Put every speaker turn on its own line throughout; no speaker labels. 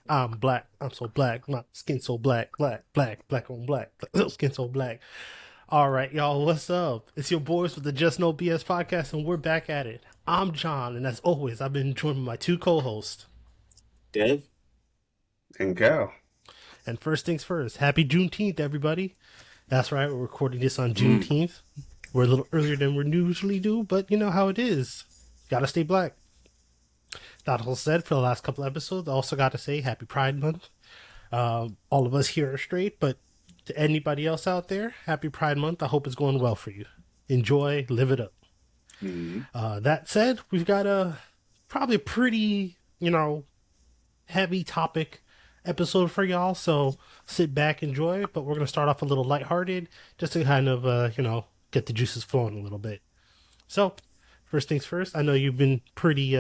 I'm black. I'm so black. My skin so black. Black on black. Skin so black. All right, y'all. What's up? It's your boys with the Just No BS podcast, and we're back at it. I'm John, and as always, I've been joined by my two co-hosts.
Dev?
And Cal.
And first things first, happy Juneteenth, everybody. That's right. We're recording this on
Mm.
Juneteenth. We're a little earlier than we usually do, but you know how it is. Gotta stay black. That all said, for the last couple episodes, I also got to say Happy Pride Month. All of us here are straight, but to anybody else out there, Happy Pride Month. I hope it's going well for you. Enjoy, live it up.
Mm.
That said, we've got a probably a pretty, heavy topic episode for y'all. So sit back, enjoy. But we're gonna start off a little lighthearted, just to kind of, get the juices flowing a little bit. So, first things first. I know you've been pretty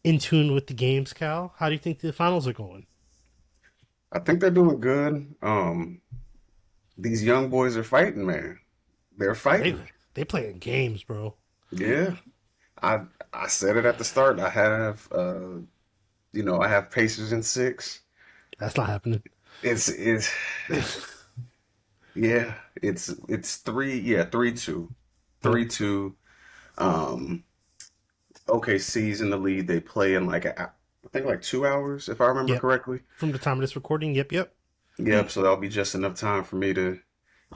in tune with the games, Cal. How do you think the finals are going?
I think they're doing good. These young boys are fighting, man. They're
They
fighting.
they playing games, bro.
Yeah. I I said it at the start. I have Pacers in six.
That's not happening.
It's yeah, it's three, yeah, 3-2.
Yep.
3-2. Um OKC's in the lead. They play in I think like 2 hours, if I remember
Yep.
correctly.
From the time of this recording, yep, yep.
Yep, so that'll be just enough time for me to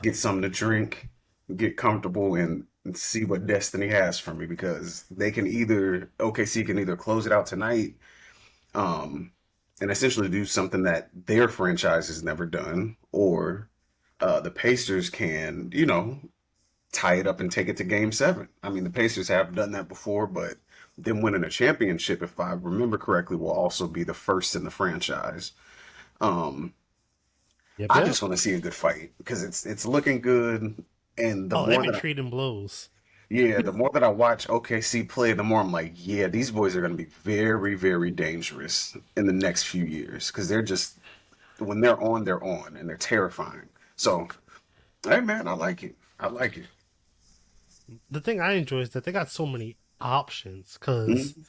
get something to drink, get comfortable, and see what destiny has for me because OKC can either close it out tonight, um, and essentially do something that their franchise has never done, or the Pacers can, tie it up and take it to game seven. I mean, the Pacers have done that before, but them winning a championship, if I remember correctly, will also be the first in the franchise. Um,
Yep,
I
yep.
just want to see a good fight because it's looking good, and
Oh, they've been trading blows.
the more that I watch OKC play, the more I'm like, yeah, these boys are going to be very, very dangerous in the next few years because they're just when they're on, and they're terrifying. So, hey, man, I like it. I like it.
The thing I enjoy is that they got so many options because
Mhm.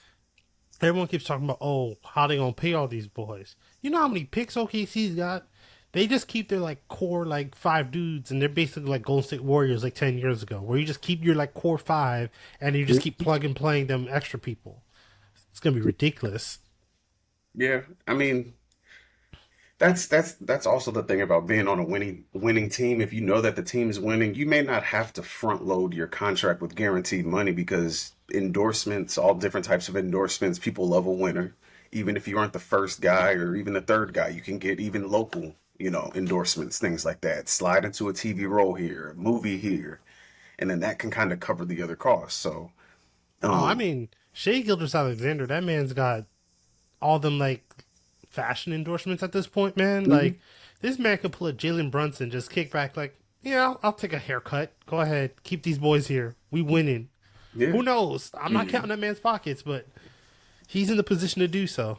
everyone keeps talking about, oh, how they gonna pay all these boys? You know how many picks OKC's got? They just keep their like core like five dudes, and they're basically like Golden State Warriors like 10 years ago, where you just keep your like core five, and you just keep plug and playing them extra people. It's gonna be ridiculous.
Yeah, I mean, that's also the thing about being on a winning team. If you know that the team is winning, you may not have to front load your contract with guaranteed money because endorsements, all different types of endorsements, people love a winner. Even if you aren't the first guy or even the third guy, you can get even local, endorsements, things like that. Slide into a TV role here, a movie here, and then that can kind of cover the other costs. So,
Oh, I
um,
mean, Shea Gilders Alexander, that man's got all them like fashion endorsements at this point, man.
mhm,
Like this man could pull a Jalen Brunson, just kick back, like, yeah, I'll take a haircut. Go ahead, keep these boys here. We winning.
yeah,
Who knows? I'm not counting that man's pockets, but he's in the position to do so.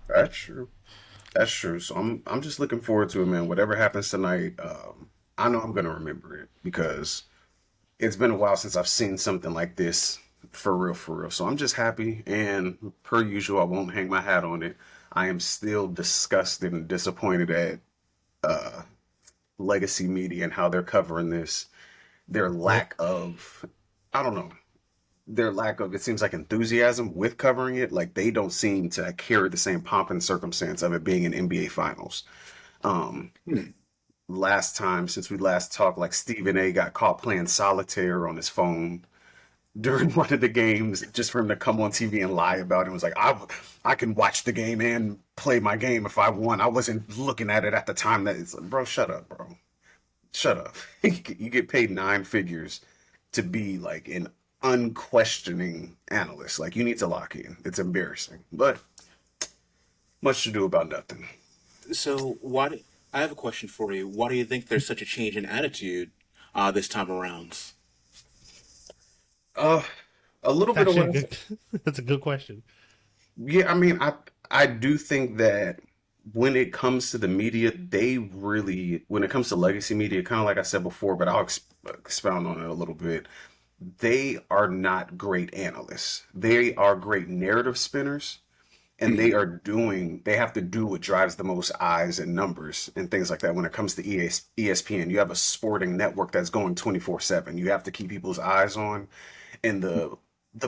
that's true. That's true. So I'm just looking forward to it, man. Whatever happens tonight, I know I'm gonna remember it because it's been a while since I've seen something like this for real, for real. So I'm just happy, and per usual, I won't hang my hat on it. I am still disgusted and disappointed at uh, legacy media and how they're covering this. Their
Yep.
lack of, I don't know, their lack of, it seems like enthusiasm with covering it. Like they don't seem to carry the same pomp and circumstance of it being an NBA Finals. Um,
Hmm.
Last time since we last talked, like Stephen A got caught playing solitaire on his phone during one of the games, just for him to come on TV and lie about it. It was like, I can watch the game and play my game if I want. I wasn't looking at it at the time. That it's like, bro, shut up, bro, shut up. You get paid nine figures to be like an unquestioning analyst. Like you need to lock in. It's embarrassing, but much to do about nothing.
So, I have a question for you. Why do you think there's such a change in attitude this time around?
Uh, a little
It's
bit of
actually a
less.
good. That's a good question.
Yeah, I mean, I do think that when it comes to the media, when it comes to legacy media, kind of like I said before, but I'll expound on it a little bit. They are not great analysts. They are great narrative spinners, and they have to do what drives the most eyes and numbers and things like that when it comes to ESPN. You have a sporting network that's going 24/7. You have to keep people's eyes on, and the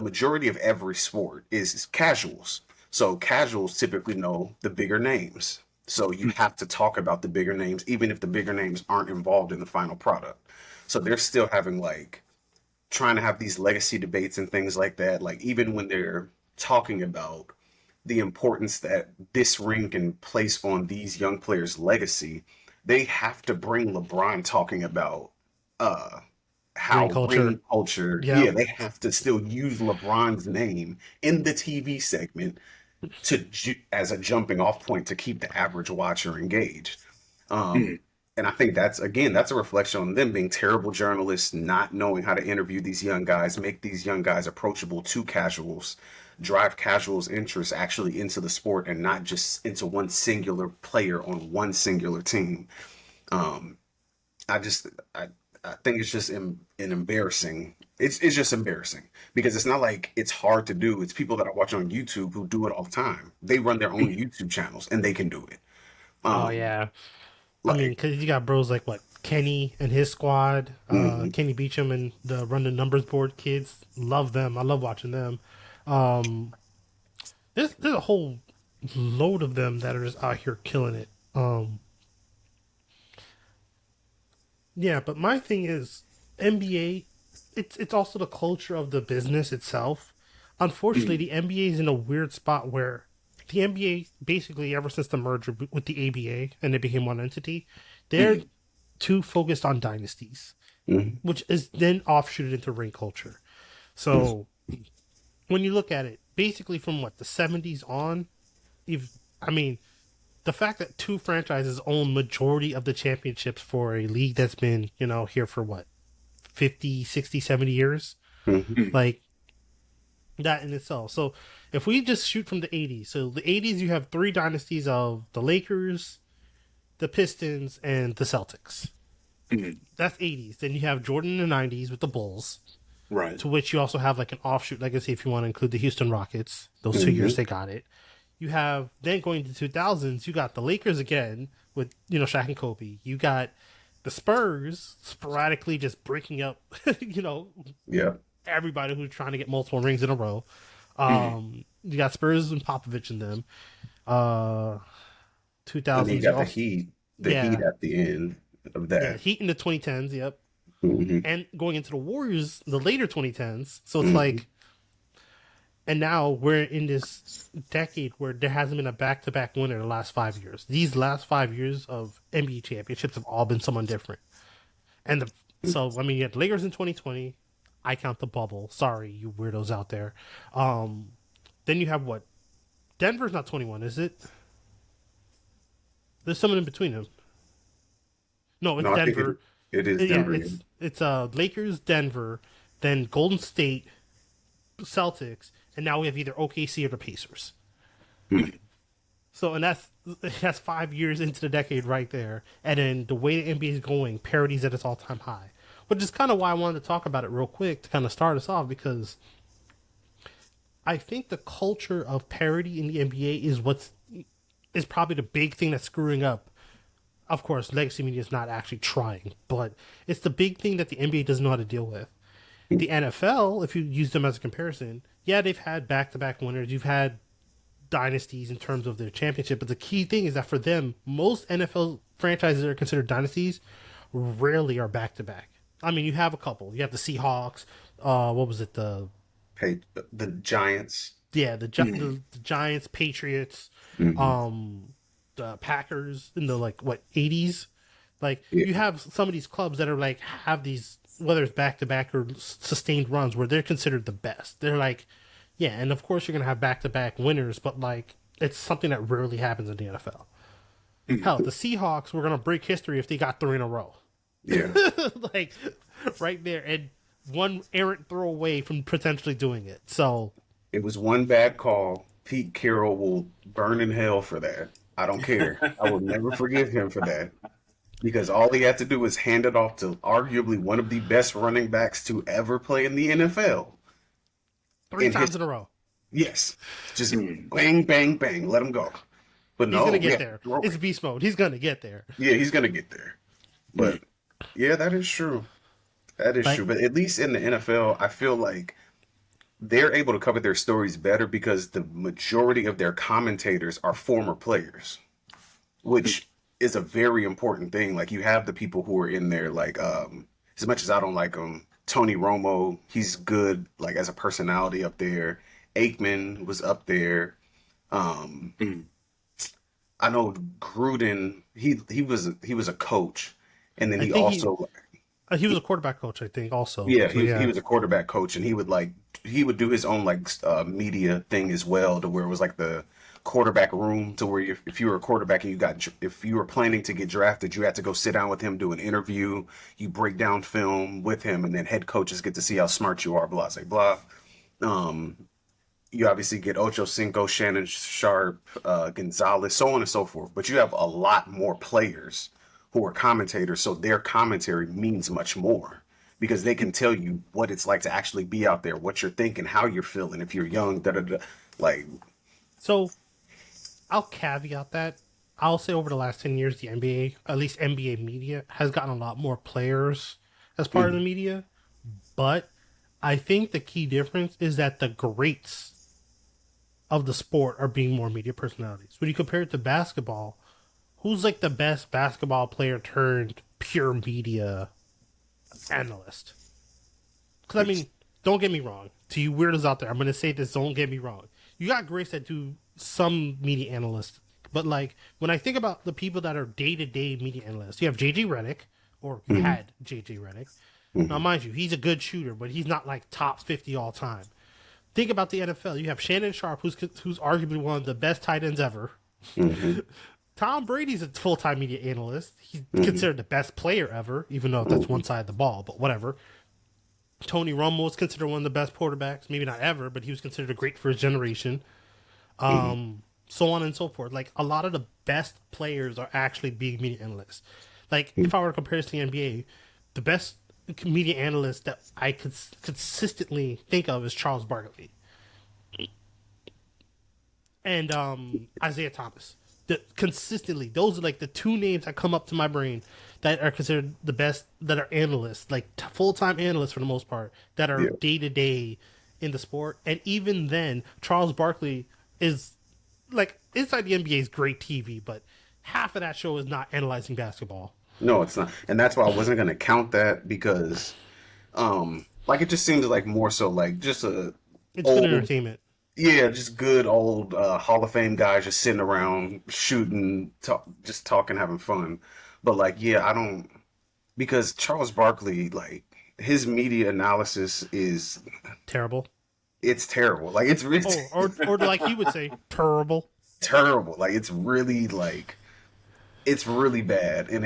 majority of every sport is casuals. So casuals typically know the bigger names. So you have to talk about the bigger names, even if the bigger names aren't involved in the final product. So they're still having like trying to have these legacy debates and things like that. Like even when they're talking about the importance that this ring can place on these young players' legacy, they have to bring LeBron talking about uh
Ring
how
culture.
ring culture,
Yep.
yeah, they have to still use LeBron's name in the TV segment as a jumping off point to keep the average watcher engaged. Um,
Mhm.
and I think that's a reflection on them being terrible journalists, not knowing how to interview these young guys, make these young guys approachable to casuals, drive casuals' interest actually into the sport and not just into one singular player on one singular team. Um, I just I think it's just an embarrassing. It's just embarrassing because it's not like it's hard to do. It's people that I watch on YouTube who do it all the time. They run their own YouTube channels and they can do it.
Oh
Um,
yeah. I mean,
like,
because you got bros like what Kenny and his squad,
mhm.
Kenny Beecham and the Run the Numbers Board kids. Love them. I love watching them. Um, there's a whole load of them that are just out here killing it. Yeah, but my thing is NBA. It's also the culture of the business itself. Unfortunately,
Mhm.
the NBA is in a weird spot where the NBA basically ever since the merger with the ABA and it became one entity, they're
Mhm.
too focused on dynasties,
Mhm.
which is then offshooted into ring culture.
Mhm.
So when you look at it, basically from what the '70s on, if I mean the fact that two franchises own majority of the championships for a league that's been here for what 50, 60, 70 years,
Mhm.
Mhm.
like that in itself. So if we just shoot from the '80s, so the '80s you have three dynasties of the Lakers, the Pistons, and the Celtics.
Mhm.
That's '80s. Then you have Jordan in the '90s with the Bulls,
Right.
to which you also have like an offshoot legacy if you want to include the Houston Rockets. Those 2 years
Mhm.
they got it. You have then going to 2000s, you got the Lakers again with Shaq and Kobe. You got the Spurs sporadically just breaking up, you know,
Yeah.
everybody who's trying to get multiple rings in a row.
Mhm.
You got Spurs and Popovich in them. Uh,
And then you
2000s, you
got
also
the Heat
yeah,
at the end of
yeah,
that.
Heat in the 2010s. Yep,
Mhm.
and going into the Warriors, the later 2010s. So it's
Mhm.
like, and now we're in this decade where there hasn't been a back-to-back winner in the last 5 years. These last 5 years of NBA championships have all been someone different. And so I mean, you had the Lakers in 2020. I count the bubble. Sorry, you weirdos out there. Um, then you have what? Denver's not 21, is it? There's someone in between them. No, it's
No, I think
Denver.
it is
Yeah,
Denver.
it's Lakers, Denver, then Golden State, Celtics, and now we have either OKC or the Pacers.
Mhm.
So, and that's 5 years into the decade right there. And then the way the NBA is going, parity's at its all time high, which is kind of why I wanted to talk about it real quick to kind of start us off because I think the culture of parity in the NBA is probably the big thing that's screwing up. Of course, legacy media is not actually trying, but it's the big thing that the NBA doesn't know how to deal with. The NFL, if you use them as a comparison, yeah, they've had back to back winners. You've had dynasties in terms of their championship. But the key thing is that for them, most NFL franchises that are considered dynasties rarely are back to back. I mean, you have a couple. You have the Seahawks. What was it?
Hey, the Giants.
The Giants, Patriots,
Hmm.
the Packers in the like what '80s. Like
Yeah.
you have some of these clubs that are like have these whether it's back to back or sustained runs where they're considered the best. They're like, yeah, and of course you're gonna have back to back winners, but like it's something that rarely happens in the NFL.
Mhm.
Hell, the Seahawks were gonna break history if they got three in a row,
Yeah.
like right there, and one errant throw away from potentially doing it. So
It was one bad call. Pete Carroll will burn in hell for that. I don't care. I will never forgive him for that because all he had to do was hand it off to arguably one of the best running backs to ever play in the NFL
three
in
times
his
in a row.
Yes, just bang, bang, bang, let him go. But
He's gonna
no,
get
yeah,
there.
throw
It's
it.
beast mode. He's gonna get there.
Yeah, he's gonna get there. But yeah, that is true. That is true.
Like
But at least in the NFL, I feel like they're able to cover their stories better because the majority of their commentators are former players, which is a very important thing. Like you have the people who are in there, like as much as I don't like him, Tony Romo, he's good like as a personality up there. Aikman was up there. Um, I know Gruden, he was a coach, and then
I
he
think
also
he was a quarterback coach. I think also.
yeah,
So
he
yeah.
was a quarterback coach, and he would do his own like media thing as well, to where it was like the quarterback room, to where if you were a quarterback and if you were planning to get drafted, you had to go sit down with him, do an interview, you break down film with him, and then head coaches get to see how smart you are, blah blah blah. You obviously get Ocho Cinco, Shannon Sharp, Gonzalez, so on and so forth. But you have a lot more players who are commentators, so their commentary means much more because they can tell you what it's like to actually be out there, what you're thinking, how you're feeling, if you're young, da da da. Like,
So I'll caveat that. I'll say over the last 10 years, the NBA, at least NBA media, has gotten a lot more players as part of the
mhm,
media. But I think the key difference is that the greats of the sport are being more media personalities. When you compare it to basketball, who's like the best basketball player turned pure media analyst? Because I mean, don't get me wrong. To you weirdos out there, I'm going to say this. Don't get me wrong. You got greats that do some media analysts, but like when I think about the people that are day to day media analysts, you have JJ Redick, or you
mhm,
had JJ Redick. Now,
mhm,
mind you, he's a good shooter, but he's not like top 50 all time. Think about the NFL. You have Shannon Sharp, who's arguably one of the best tight ends ever.
mhm,
Tom Brady's a full time media analyst. He's
mhm,
considered the best player ever, even though that's one
mhm,
side of the ball, but whatever. Tony Romo was considered one of the best quarterbacks, maybe not ever, but he was considered great for his generation.
mhm.
So on and so forth. Like a lot of the best players are actually being media analysts. Like if I were to compare this to the NBA, the best media analyst that I could consistently think of is Charles Barkley and Isaiah Thomas. Consistently, those are like the two names that come up to my brain that are considered the best, that are analysts, like full time analysts for the most part, that are
Yeah.
day to day in the sport. And even then, Charles Barkley is like inside the NBA is great TV, but half of that show is not analyzing basketball.
No, it's not. And that's why I wasn't gonna count that because like it just seems like more so like just a
It's good
old
entertainment.
yeah, just good old Hall of Fame guys just sitting around shooting, just talking, having fun. But like, yeah, I don't because Charles Barkley, like his media analysis is
Terrible.
it's terrible. Like it's
Or like he would say, terrible.
terrible. Like it's really bad, and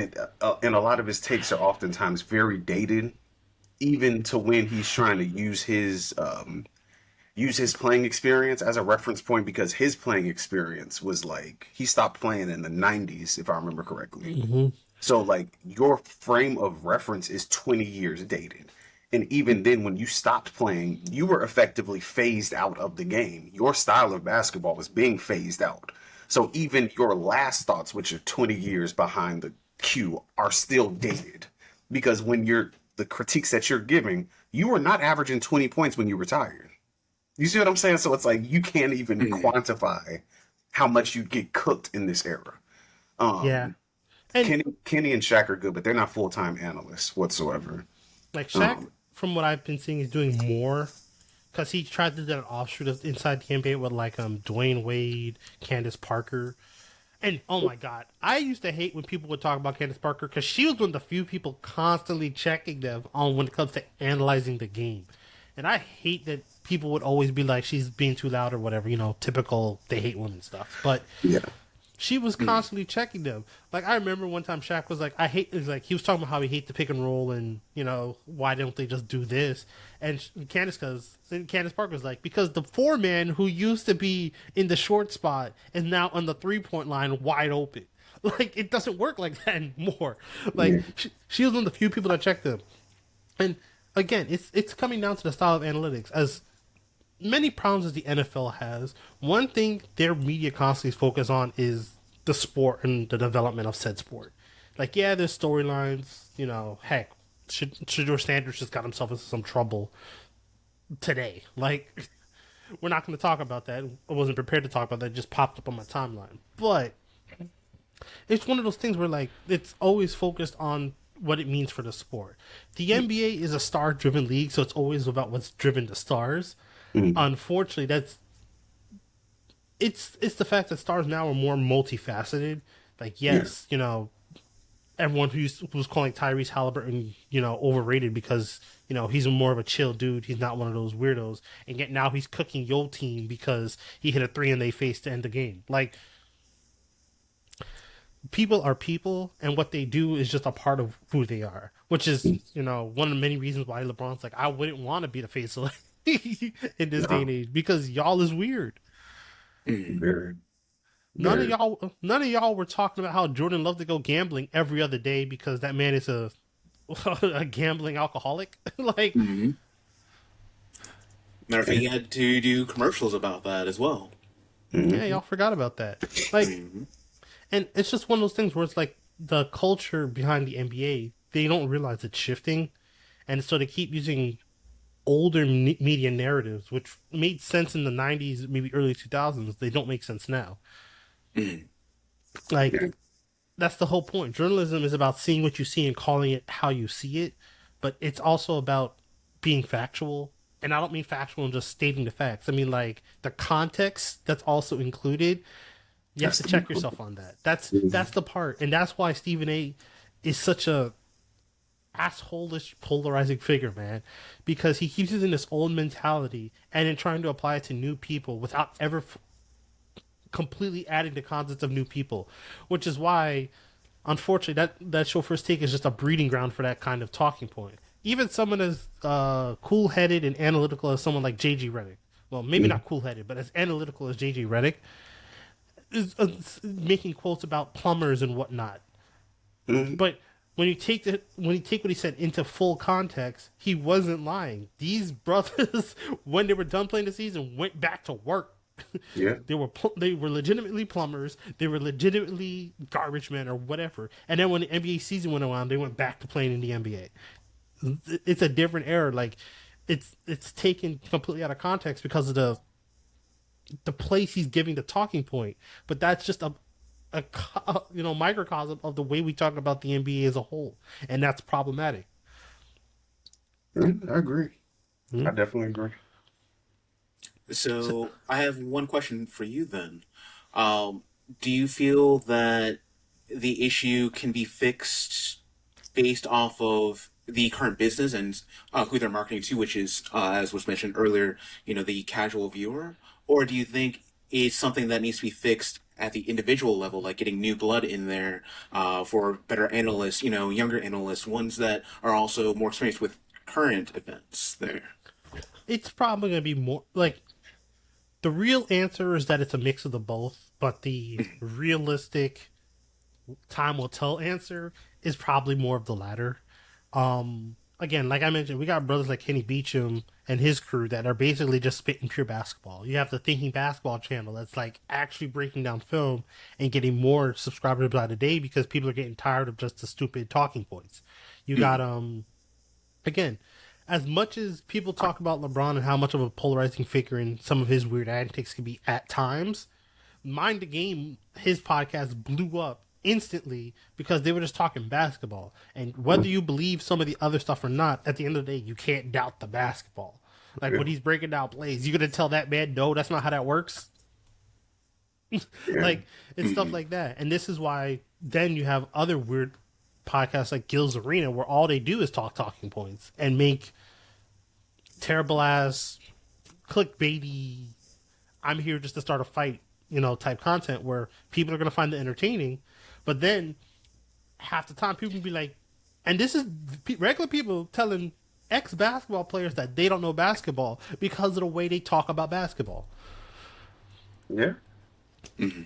and a lot of his takes are oftentimes very dated, even to when he's trying to use his playing experience as a reference point because his playing experience was like he stopped playing in the 90s if I remember correctly.
Mm-hmm.
So like your frame of reference is 20 years dated. And even then when you stopped playing, you were effectively phased out of the game. Your style of basketball was being phased out. So even your last thoughts, which are 20 years behind the queue, are still dated. Because when you're the critiques that you're giving, you were not averaging 20 points when you retired. You see what I'm saying? So it's like you can't even quantify how much you get cooked in this era.
Yeah.
Um,
And
Kenny and Shaq are good, but they're not full time analysts whatsoever.
like Shaq,
Um,
from what I've been seeing, is doing more because he tried to do an offshoot of inside the NBA with like Dwayne Wade, Candace Parker, and oh my god, I used to hate when people would talk about Candace Parker because she was one of the few people constantly checking them on when it comes to analyzing the game, and I hate that people would always be like she's being too loud or whatever, typical they hate women stuff, but
yeah.
she was constantly checking them. Like I remember one time Shaq was like, "I hate." It was like he was talking about how he hates the pick and roll, and why don't they just do this? And Candace Parker was like, because the four man who used to be in the short spot is now on the 3-point line, wide open. Like it doesn't work like that anymore. Like
Yeah.
she was one of the few people that checked them. And again, it's coming down to the style of analytics. As many problems as the NFL has, one thing their media constantly focus on is the sport and the development of said sport. Like, yeah, there's storylines. Heck, Shador Sanders just got himself into some trouble today. Like, we're not going to talk about that. I wasn't prepared to talk about that. It just popped up on my timeline. But it's one of those things where, like, it's always focused on what it means for the sport. The NBA is a star-driven league, so it's always about what's driven the stars.
Mm.
Unfortunately, it's the fact that stars now are more multifaceted. Like,
Yeah.
yes, everyone who's calling Tyrese Halliburton, overrated because he's more of a chill dude. He's not one of those weirdos, and yet now he's cooking your team because he hit a three in their face to end the game. Like, people are people, and what they do is just a part of who they are, which is one of the many reasons why LeBron's like, I wouldn't want to be the face of in this day and
No,
age because y'all is weird.
very,
None of
very.
y'all were talking about how Jordan loved to go gambling every other day because that man is a a gambling alcoholic. Like,
Hmm. Matter of fact, he had to do commercials about that as well.
yeah,
Mm-hmm.
y'all forgot about that. Like,
Hmm.
and it's just one of those things where it's like the culture behind the NBA, they don't realize it's shifting, and so they keep using older media narratives, which made sense in the '90s, maybe early 2000s. They don't make sense now. Like,
Yeah.
that's the whole point. Journalism is about seeing what you see and calling it how you see it, but it's also about being factual. And I don't mean factual and just stating the facts. I mean, like, the context that's also included. You have
That's
to
the big
check
one.
yourself on that. That's
Mhm.
that's the part, and that's why Stephen A. is such a asshole-ish, polarizing figure, man, because he keeps using this old mentality and then trying to apply it to new people without ever completely adding the concepts of new people, which is why, unfortunately, that show First Take is just a breeding ground for that kind of talking point. Even someone as cool-headed and analytical as someone like J.G. Redick, well, maybe
Mhm.
not cool-headed, but as analytical as J.G. Redick, is making quotes about plumbers and whatnot.
Mhm.
But when you take what he said into full context, he wasn't lying. These brothers, when they were done playing the season, went back to work.
Yeah.
They were legitimately plumbers. They were legitimately garbage men or whatever. And then when the NBA season went around, they went back to playing in the NBA. It's a different era. Like, it's taken completely out of context because of the place he's giving the talking point. But that's just a microcosm of the way we talk about the NBA as a whole, and that's problematic.
Mhm. I agree.
Hmm?
I definitely agree.
So,
So I have one question for you then. Um, do you feel that the issue can be fixed based off of the current business and who they're marketing to, which is, as was mentioned earlier, the casual viewer? Or do you think it's something that needs to be fixed at the individual level, like getting new blood in there for better analysts, younger analysts, ones that are also more experienced with current events there?
it's probably going to be more like the real answer is that it's a mix of the both, but the realistic time will tell answer is probably more of the latter. Again, like I mentioned, we got brothers like Kenny Beecham and his crew that are basically just spitting pure basketball. You have the Thinking Basketball channel that's like actually breaking down film and getting more subscribers by the day because people are getting tired of just the stupid talking points. You got again, as much as people talk about LeBron and how much of a polarizing figure and some of his weird antics can be at times, Mind the Game, his podcast blew up instantly because they were just talking basketball. And whether you believe some of the other stuff or not, at the end of the day, you can't doubt the basketball. Like,
Yeah.
when he's breaking down plays, you gonna tell that man, no, that's not how that works?
Yeah.
Like, it's stuff like that. And this is why then you have other weird podcasts like Gil's Arena where all they do is talk talking points and make terrible ass clickbaity, I'm here just to start a fight, type content where people are going to find it entertaining. But then half the time people be like, and this is regular people telling ex basketball players that they don't know basketball because of the way they talk about basketball,
Yeah.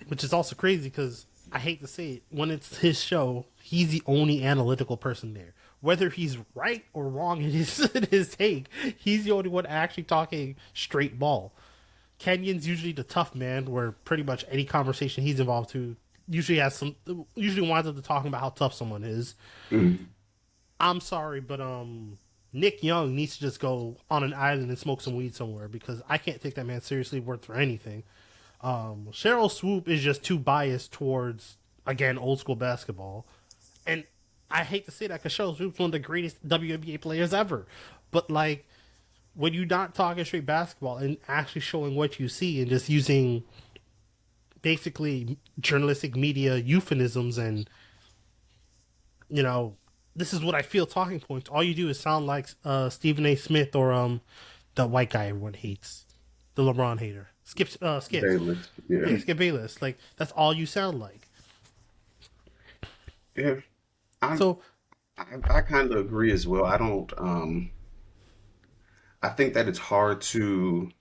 which is also crazy because I hate to say it, when it's his show, he's the only analytical person there. whether he's right or wrong in his in his take, he's the only one actually talking straight ball. Kenyon's usually the tough man, where pretty much any conversation he's involved to usually winds up to talking about how tough someone is.
Mm.
I'm sorry, but Nick Young needs to just go on an island and smoke some weed somewhere because I can't take that man seriously worth for anything. Cheryl Swoop is just too biased towards, again, old school basketball. And I hate to say that because Cheryl Swoop's one of the greatest WNBA players ever. But, like, when you're not talking straight basketball and actually showing what you see and just using basically journalistic media euphemisms and, you know, this is what I feel talking points, all you do is sound like Stephen A. Smith or the white guy everyone hates, the LeBron hater. Skip.
Bayless. Yeah.
Yeah, Skip Bayless. Like, that's all you sound like.
Yeah. I
So,
I kind of agree as well. I don't I think that it's hard to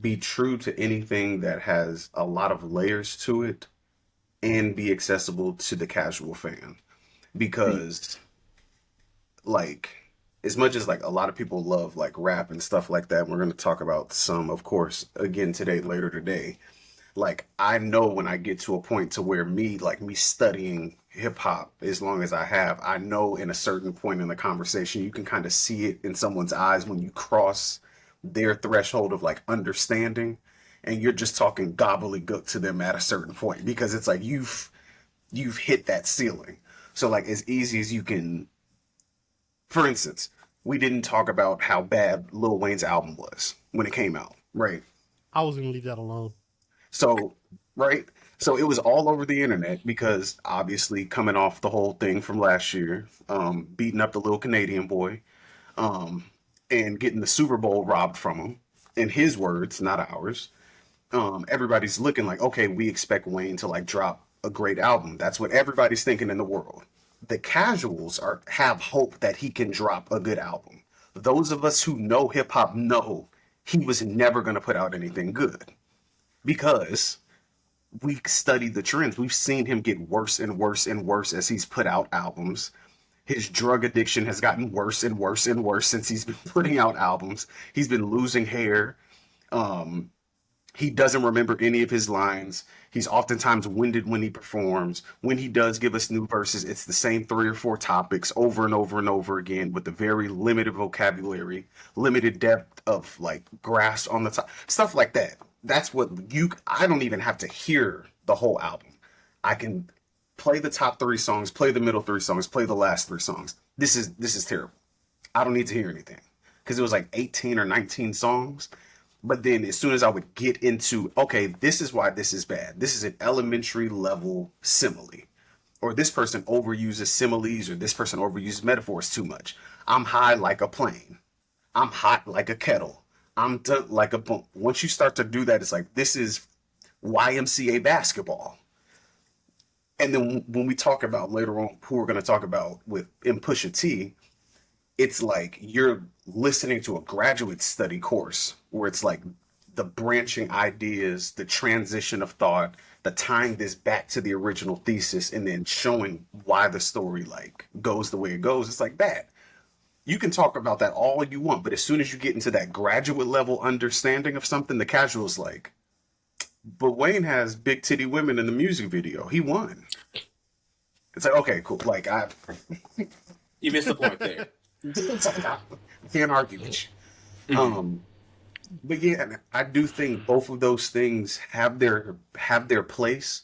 be true to anything that has a lot of layers to it and be accessible to the casual fan because like as much as like a lot of people love like rap and stuff like that, we're going to talk about some of course again today later today. Like I know when I get to a point to where me studying hip hop as long as I have, I know in a certain point in the conversation you can kind of see it in someone's eyes when you cross their threshold of like understanding and you're just talking gobbledygook to them at a certain point because it's like you've hit that ceiling. So like as easy as you can, for instance, we didn't talk about how bad Lil Wayne's album was when it came out, right?
I was going to leave that alone.
So, right? So it was all over the internet because obviously coming off the whole thing from last year, beating up the little Canadian boy, um, and getting the Super Bowl robbed from him, in his words, not ours. Everybody's looking like, okay, we expect Wayne to like drop a great album. That's what everybody's thinking in the world. The casuals have hope that he can drop a good album. Those of us who know hip hop know he was never going to put out anything good because we studied the trends. We've seen him get worse and worse and worse as he's put out albums. His drug addiction has gotten worse and worse and worse since he's been putting out albums. He's been losing hair. Um, he doesn't remember any of his lines. He's oftentimes winded when he performs. When he does give us new verses, it's the same 3 or 4 topics over and over and over again with a very limited vocabulary, limited depth of like grasp on the top, stuff like that. That's what I don't even have to hear the whole album. I can play the top 3 songs, play the middle 3 songs, play the last 3 songs. This is terrible. I don't need to hear anything because it was like 18 or 19 songs. But then as soon as I would get into, okay, this is why this is bad. This is an elementary level simile. Or this person overuses similes or this person overuses metaphors too much. I'm high like a plane. I'm hot like a kettle. I'm like a boom. Once you start to do that, it's like, this is YMCA basketball. And then when we talk about later on who we're going to talk about with in Pusha T, it's like you're listening to a graduate study course where it's like the branching ideas, the transition of thought, the tying this back to the original thesis, and then showing why the story like goes the way it goes. It's like that. You can talk about that all you want, but as soon as you get into that graduate level understanding of something, the casual's like, but Wayne has big titty women in the music video. He won. It's like, okay, cool. Like
You missed the point there.
I can't argue with you. But yeah, I do think both of those things have their place,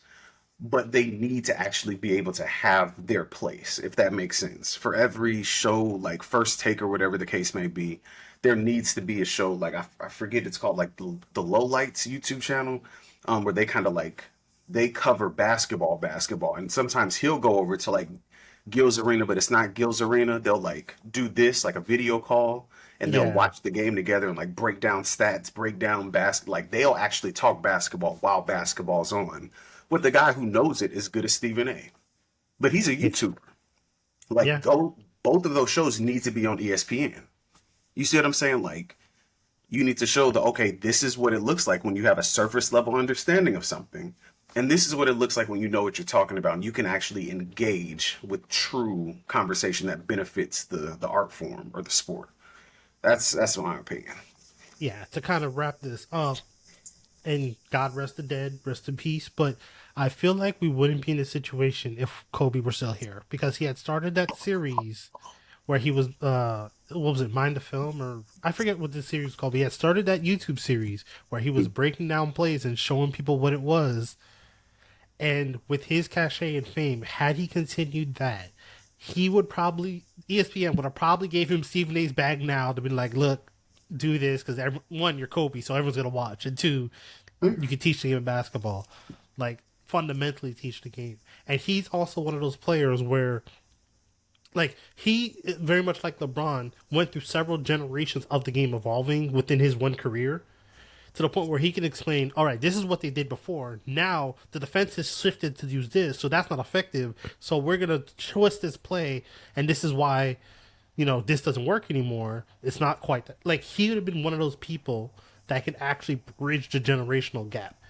but they need to actually be able to have their place, if that makes sense. For every show, like First Take or whatever the case may be, there needs to be a show like I forget it's called like the Lowlights YouTube channel, where they kind of like they cover basketball, and sometimes he'll go over to like Gil's Arena, but it's not Gil's Arena. They'll like do this like a video call and they'll watch the game together and like break down stats, break down like they'll actually talk basketball while basketball's on. With the guy who knows it as good as Stephen A. But he's a YouTuber. Like both of those shows need to be on ESPN. You see what I'm saying? Like you need to show that okay, this is what it looks like when you have a surface level understanding of something. And this is what it looks like when you know what you're talking about and you can actually engage with true conversation that benefits the art form or the sport. That's my opinion.
Yeah, to kind of wrap this up, and God rest the dead, rest in peace. But I feel like we wouldn't be in this situation if Kobe were still here because he had started that series where he was what was it, Mind the Film, or I forget what the series was called. But he had started that YouTube series where he was breaking down plays and showing people what it was. And with his cachet and fame, had he continued that, he would probably ESPN would have probably gave him Stephen A's bag now to be like, look, do this because one, you're Kobe, so everyone's gonna watch, and two, you can teach the game of basketball, like fundamentally teach the game. And he's also one of those players where, like, he very much like LeBron went through several generations of the game evolving within his one career to the point where he can explain, all right, this is what they did before. Now the defense has shifted to use this, so that's not effective. So we're gonna twist this play, and this is why, this doesn't work anymore. It's not quite like he would have been one of those people that could actually bridge the generational gap.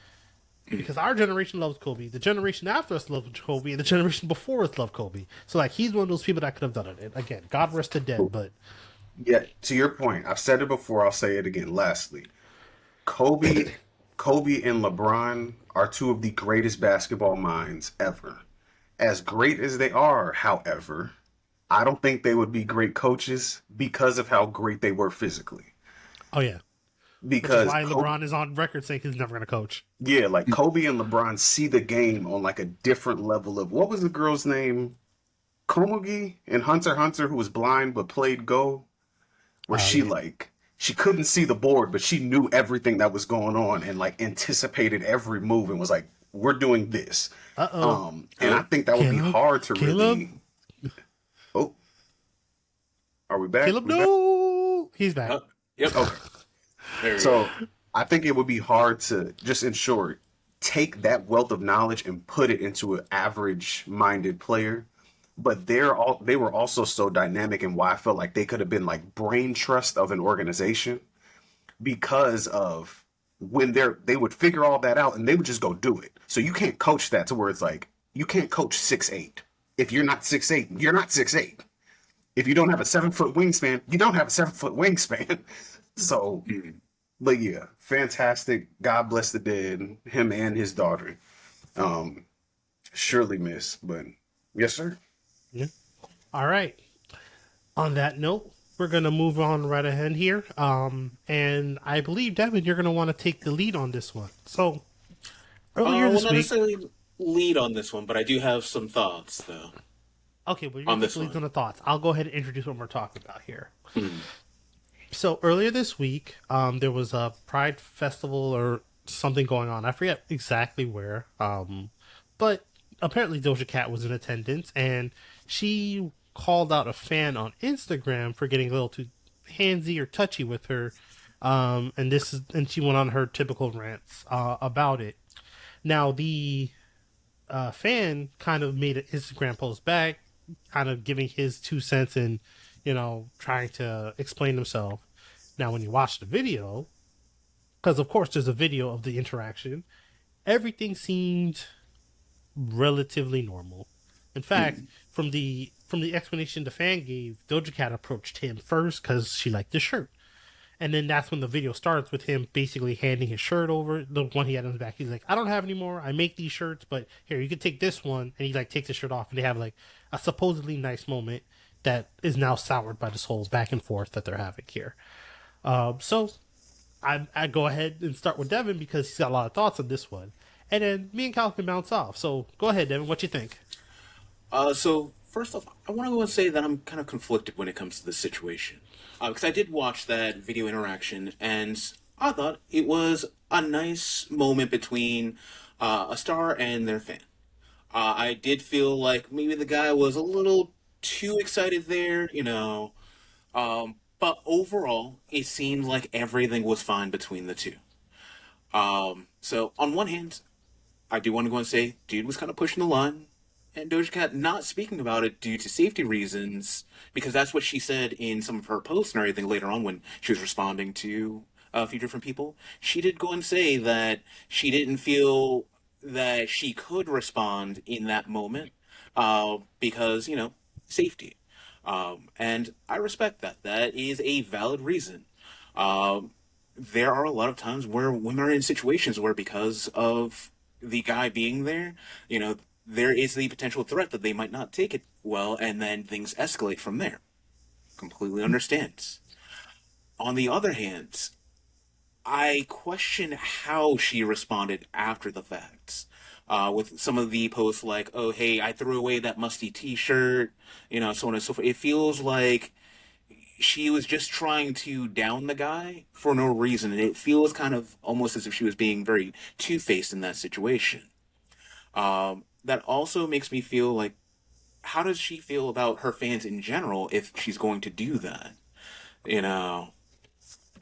Because our generation loves Kobe, the generation after us loves Kobe, and the generation before us loved Kobe. So like he's one of those people that could have done it. And again, God rest the dead, but
Yeah, to your point, I've said it before, I'll say it again. Lastly, Kobe, Kobe and LeBron are two of the greatest basketball minds ever. As great as they are, however, I don't think they would be great coaches because of how great they were physically.
oh yeah, which is
Because
why LeBron is on record saying he's never going to coach.
yeah, like Kobe and LeBron see the game on like a different level of what was the girl's name? Komugi in Hunter x Hunter who was blind but played Go, where
Oh
she
yeah.
like she couldn't see the board, but she knew everything that was going on and like anticipated every move and was like, "We're doing this."
Uh oh.
And I think that would be
Caleb.
hard to
Caleb.
really. Oh, are we back?
Caleb.
We back?
No. He's back.
Yep.
Okay.
There we go.
So I think it would be hard to just in short take that wealth of knowledge and put it into an average minded player. But they were also so dynamic and why I felt like they could have been like brain trust of an organization because of when they would figure all that out and they would just go do it. So you can't coach that to where it's like you can't coach 6'8". If you're not 6'8", you're not 6'8". If you don't have a 7 foot wingspan, you don't have a 7 foot wingspan. So, but yeah, fantastic. God bless the dead, him and his daughter. Um, Surely miss, but yes, sir.
Yeah. All right. On that note, we're gonna move on right ahead here. And I believe Devin, you're gonna want to take the lead on this one. So earlier
Well,
this
not
week.
necessarily lead on this one, but I do have some thoughts though
Okay, well, you're
on
gonna take
this
the leads
one.
on the thoughts. I'll go ahead and introduce what we're talking about here. So earlier this week, there was a Pride festival or something going on. I forget exactly where, but apparently Doja Cat was in attendance, and she called out a fan on Instagram for getting a little too handsy or touchy with her, and she went on her typical rants about it. Now the fan kind of made an Instagram post back, kind of giving his 2 cents and, trying to explain himself. Now, when you watch the video, because of course there's a video of the interaction, everything seemed relatively normal. In fact, from the explanation the fan gave, Doja Cat approached him first because she liked the shirt. And then that's when the video starts with him basically handing his shirt over, the one he had on his back. He's like, I don't have any more. I make these shirts, but here, you can take this one. And he like takes his shirt off and they have like a supposedly nice moment that is now soured by this whole back and forth that they're having here. So I go ahead and start with Devin because he's got a lot of thoughts on this one. And then me and Cal can bounce off. So go ahead, Devin. What you think?
So first off, I want to go and say that I'm kind of conflicted when it comes to this situation, because I did watch that video interaction, and I thought it was a nice moment between a star and their fan. I did feel like maybe the guy was a little too excited there, but overall, it seemed like everything was fine between the two. So on one hand, I do want to go and say, dude was kind of pushing the line, and Doja Cat not speaking about it due to safety reasons, because that's what she said in some of her posts and everything later on when she was responding to a few different people. She did go and say that she didn't feel that she could respond in that moment, because safety. And I respect that. That is a valid reason. Um, there are a lot of times where women are in situations where, because of the guy being there, you know, there is the potential threat that they might not take it well, and then things escalate from there. Completely understands. On the other hand, I question how she responded after the facts. With some of the posts like, "Oh, hey, I threw away that musty T-shirt," so on and so forth. It feels like she was just trying to down the guy for no reason, and it feels kind of almost as if she was being very two-faced in that situation. That also makes me feel like, how does she feel about her fans in general if she's going to do that? You know,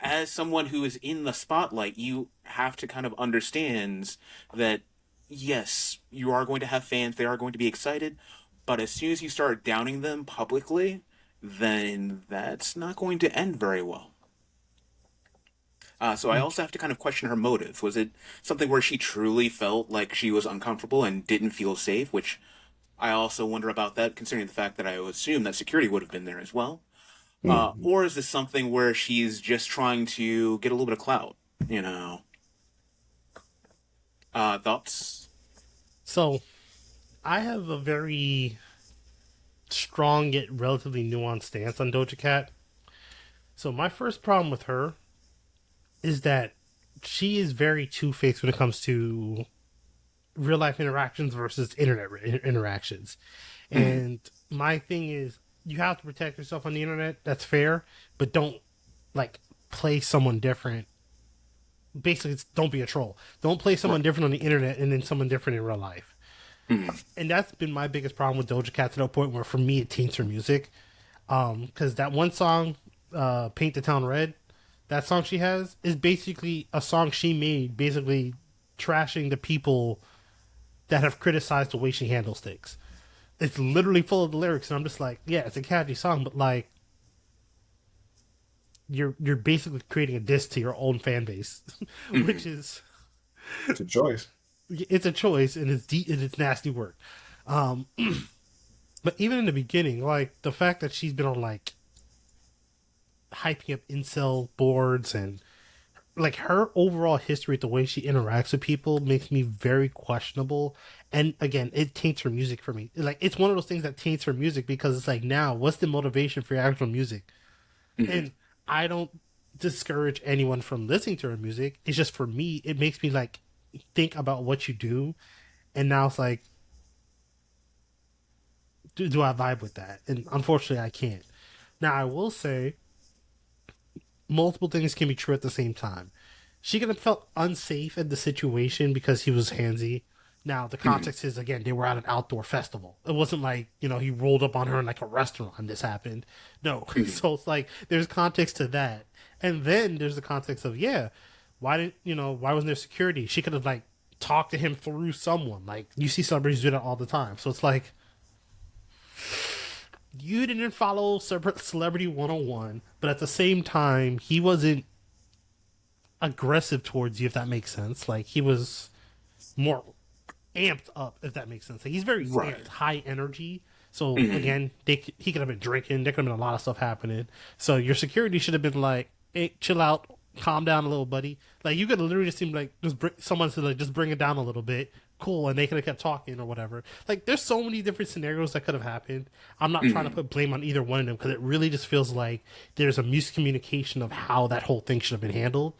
as someone who is in the spotlight, you have to kind of understand that yes, you are going to have fans, they are going to be excited, but as soon as you start downing them publicly, then that's not going to end very well. So I also have to kind of question her motive. Was it something where she truly felt like she was uncomfortable and didn't feel safe? Which I also wonder about that, considering the fact that I would assume that security would have been there as well.
Mhm.
Or is this something where she's just trying to get a little bit of clout? You know, thoughts?
So I have a very strong yet relatively nuanced stance on Doja Cat. So my first problem with her is that she is very two faced when it comes to real life interactions versus internet interactions.
Mm,
And my thing is, you have to protect yourself on the internet. That's fair, but don't like play someone different. Basically, don't be a troll. Don't play
right.
someone different on the internet and then someone different in real life.
Mm,
And that's been my biggest problem with Doja Cat to the point where, for me, it taints her music. Because that one song, "Paint the Town Red," that song she has is basically a song she made, basically trashing the people that have criticized the way she handles things. It's literally full of the lyrics, and I'm just like, yeah, it's a catchy song, but like, you're basically creating a diss to your own fan base, which
mm,
is
It's a choice.
it's a choice, and and it's nasty work. Um, but even in the beginning, like the fact that she's been on like hyping up incel boards and like her overall history, the way she interacts with people makes me very questionable. And again, it taints her music for me. Like it's one of those things that taints her music because it's like, now what's the motivation for your actual music?
mm,
And I don't discourage anyone from listening to her music. It's just, for me, it makes me like think about what you do, and now it's like, do I vibe with that? And unfortunately, I can't. Now I will say multiple things can be true at the same time. She could have felt unsafe in the situation because he was handsy. Now the
mm,
context is, again, they were at an outdoor festival. It wasn't like, he rolled up on her in like a restaurant and this happened. No.
mm,
So it's like there's context to that. And then there's the context of, yeah, why wasn't there security? She could have like talked to him through someone. Like you see celebrities do that all the time. So it's like, you didn't follow Celebrity 101, but at the same time, he wasn't aggressive towards you, if that makes sense. Like, he was more amped up, if that makes sense. Like, he's very
right.
amped, high energy. So,
Mm,
again, he could have been drinking. There could have been a lot of stuff happening. So, your security should have been like, hey, chill out, calm down a little, buddy. Like, you could have literally just seemed like, someone said, like, just bring it down a little bit. Cool. And they could have kept talking or whatever. Like, there's so many different scenarios that could have happened. I'm not trying to
mm,
put blame on either one of them because it really just feels like there's a miscommunication of how that whole thing should have been handled.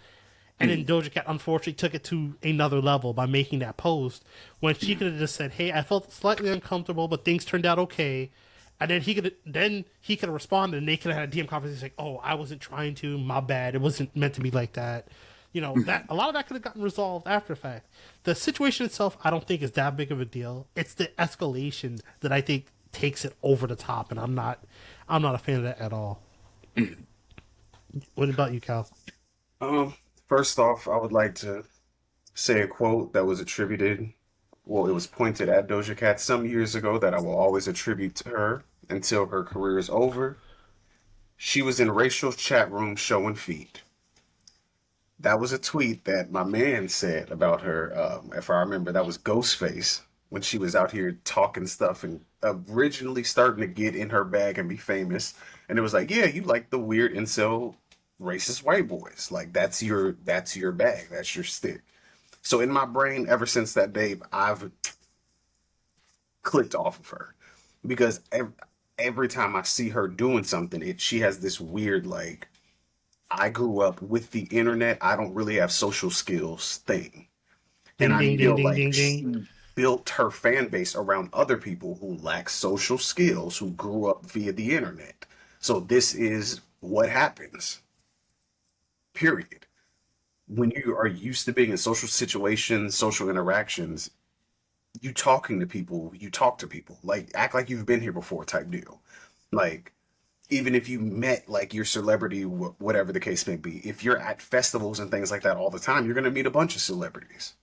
And then
mm,
Doja Cat unfortunately took it to another level by making that post when she
mm,
could have just said, "Hey, I felt slightly uncomfortable, but things turned out okay." And then he could have responded, and they could have had a DM conversation like, "Oh, I wasn't trying to. My bad. It wasn't meant to be like that." That
mm,
a lot of that could have gotten resolved after the fact. The situation itself, I don't think is that big of a deal. It's the escalation that I think takes it over the top, and I'm not a fan of that at all.
mm.
What about you, Cal?
Um, First off, I would like to say a quote that was attributed, well, it was pointed at Doja Cat some years ago that I will always attribute to her until her career is over. She was in racial chat rooms showing feet. That was a tweet that my man said about her. If I remember, that was Ghostface when she was out here talking stuff and originally starting to get in her bag and be famous. And it was like, yeah, you like the weird incel racist white boys. Like that's your bag. That's your stick. So in my brain, ever since that day, I've clicked off of her because every time I see her doing something, she has this weird like I grew up with the internet. I don't really have social skills thing. And
Ding
I
ding ding
feel
ding
like
ding ding.
she built her fan base around other people who lack social skills, who grew up via the internet. So this is what happens, period. When you are used to being in social situations, social interactions, you talk to people, like act like you've been here before type deal. Like even if you met like your celebrity, whatever the case may be, if you're at festivals and things like that all the time, you're going to meet a bunch of celebrities.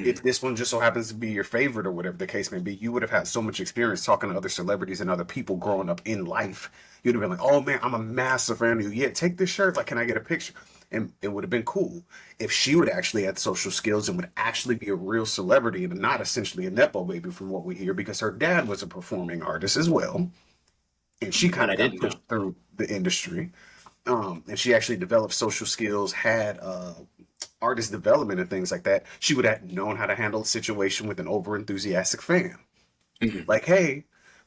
If
Mhm.
this one just so happens to be your favorite or whatever the case may be, you would have had so much experience talking to other celebrities and other people growing up in life. You'd have been like, oh man, I'm a massive fan of you. Yeah, take this shirt. Like, can I get a picture? And it would have been cool if she would actually have social skills and would actually be a real celebrity and not essentially a Nepo baby from what we hear, because her dad was a performing artist as well. And she
That
kind
I
of got
didn't know.
pushed through the industry. And she actually developed social skills, had artist development and things like that. She would have known how to handle a situation with an over enthusiastic fan.
Mhm.
Like, hey,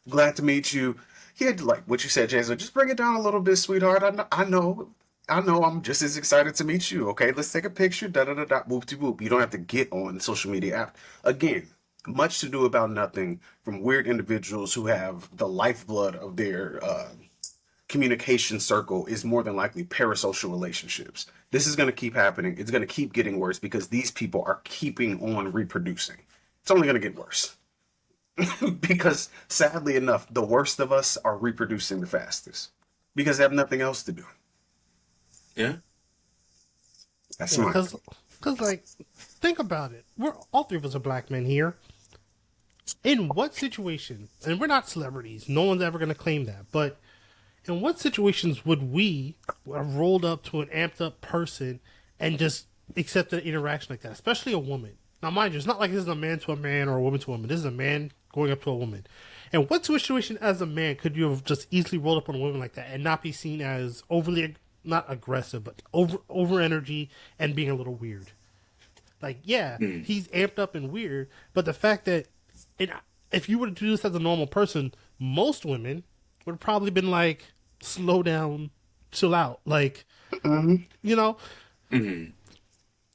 glad to meet you. Yeah, like what you said, Jason. Just bring it down a little bit, sweetheart. I know. I'm just as excited to meet you. Okay, let's take a picture. Da da da da. Whoop de whoop. You don't have to get on social media app again. Much to do about nothing from weird individuals who have the lifeblood of their communication circle is more than likely parasocial relationships. This is going to keep happening. It's going to keep getting worse because these people are keeping on reproducing. It's only going to get worse. Because sadly enough, the worst of us are reproducing the fastest because they have nothing else to do.
Yeah.
That's
Yeah,
my
because
opinion.
like think about it. We're all three of us are black men here. In what situation? And we're not celebrities. No one's ever going to claim that. But in what situations would we have rolled up to an amped up person and just accept an interaction like that, especially a woman? Now, mind you, it's not like this is a man to a man or a woman to a woman. This is a man going up to a woman. And what situation as a man could you have just easily rolled up on a woman like that and not be seen as overly, not aggressive, but over energy and being a little weird? Like, yeah,
Mhm.
he's amped up and weird, but the fact that it, if you were to do this as a normal person, most women would have probably been like, slow down, chill out. Like,
Mhm.
you know,
Mhm.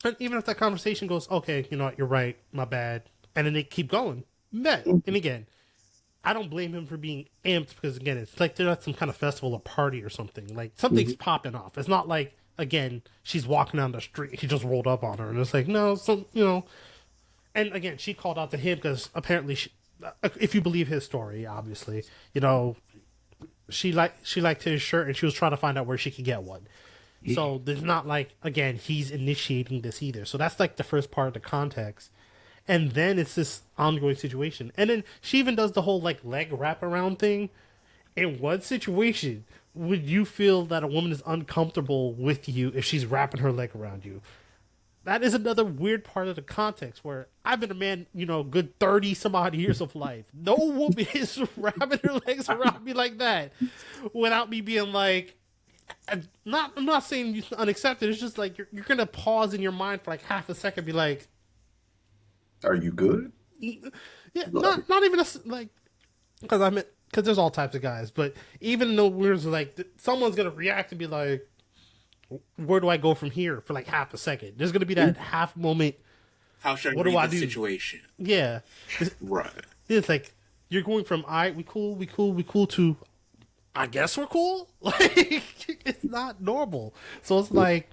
and even if that conversation goes, okay, you know what, you're right, my bad, and then they keep going, met. And again, I don't blame him for being amped because, again, it's like they're at some kind of festival or party or something. Like, something's
Mhm.
popping off. It's not like, again, she's walking down the street, he just rolled up on her, and it's like, no, some, you know, and again, she called out to him because apparently, if you believe his story, obviously, you know, she liked his shirt and she was trying to find out where she could get one. So there's not like again he's initiating this either. So that's like the first part of the context, and then it's this ongoing situation, and then she even does the whole like leg wrap around thing. In what situation would you feel that a woman is uncomfortable with you if she's wrapping her leg around you? That is another weird part of the context where I've been a man, you know, good 30 some odd years of life. No woman is wrapping her legs around me like that without me being like, I'm not saying it's unaccepted. It's just like you're going to pause in your mind for like half a second, be like,
Are you good?
yeah,
Like,
not even like, because because there's all types of guys, but even though we're like, someone's going to react and be like, where do I go from here for like half a second? There's going to be that half moment.
How should I
What do
read
I
the
do?
situation?
Yeah.
Right.
It's like you're going from "all right, we cool" to "I guess we're cool." Like it's not normal. So it's like,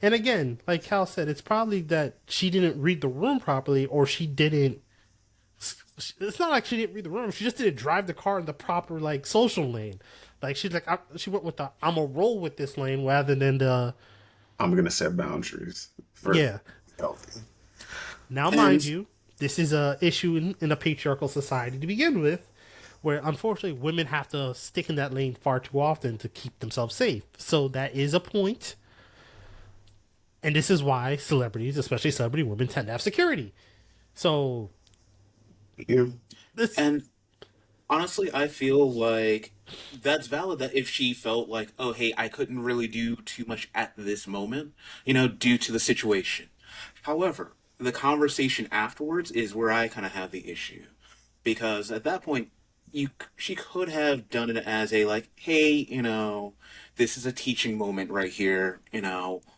and again, like Cal said, it's probably that she didn't read the room properly, or she didn't. It's not like she didn't read the room. She just didn't drive the car in the proper like social lane. Like she's like she went with the "I'm a roll with this lane" rather than the
I'm gonna set boundaries for
yeah.
healthy.
Now, mind
And
you, this is a issue in a patriarchal society to begin with, where unfortunately women have to stick in that lane far too often to keep themselves safe. So that is a point. And this is why celebrities, especially celebrity women, tend to have security. So
Yeah.
this,
And honestly, I feel like that's valid that if she felt like, oh, hey, I couldn't really do too much at this moment, due to the situation. However, the conversation afterwards is where I kind of have the issue. Because at that point, she could have done it as a, like, hey, this is a teaching moment right here.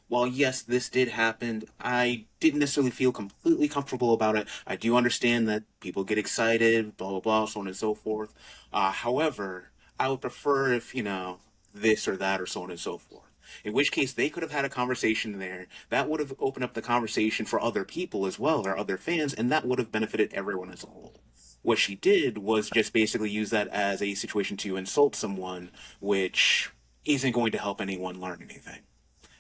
While yes, this did happen, I didn't necessarily feel completely comfortable about it. I do understand that people get excited, blah blah blah, so on and so forth. However, I would prefer if this or that or so on and so forth. In which case, they could have had a conversation there. That would have opened up the conversation for other people as well, or other fans, and that would have benefited everyone as a whole. What she did was just basically use that as a situation to insult someone, which isn't going to help anyone learn anything.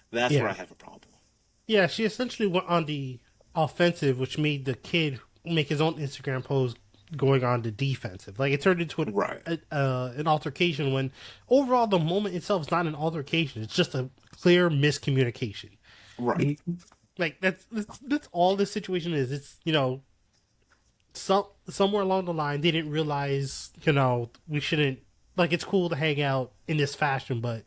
That's where I
yeah,
have a problem.
yeah, she essentially went on the offensive, which made the kid make his own Instagram post going on the defensive. Like it turned into
Right.
an altercation when overall the moment itself is not an altercation. It's just a clear miscommunication.
Right.
Like that's all this situation is. It's somewhere along the line they didn't realize we shouldn't, like, it's cool to hang out in this fashion, but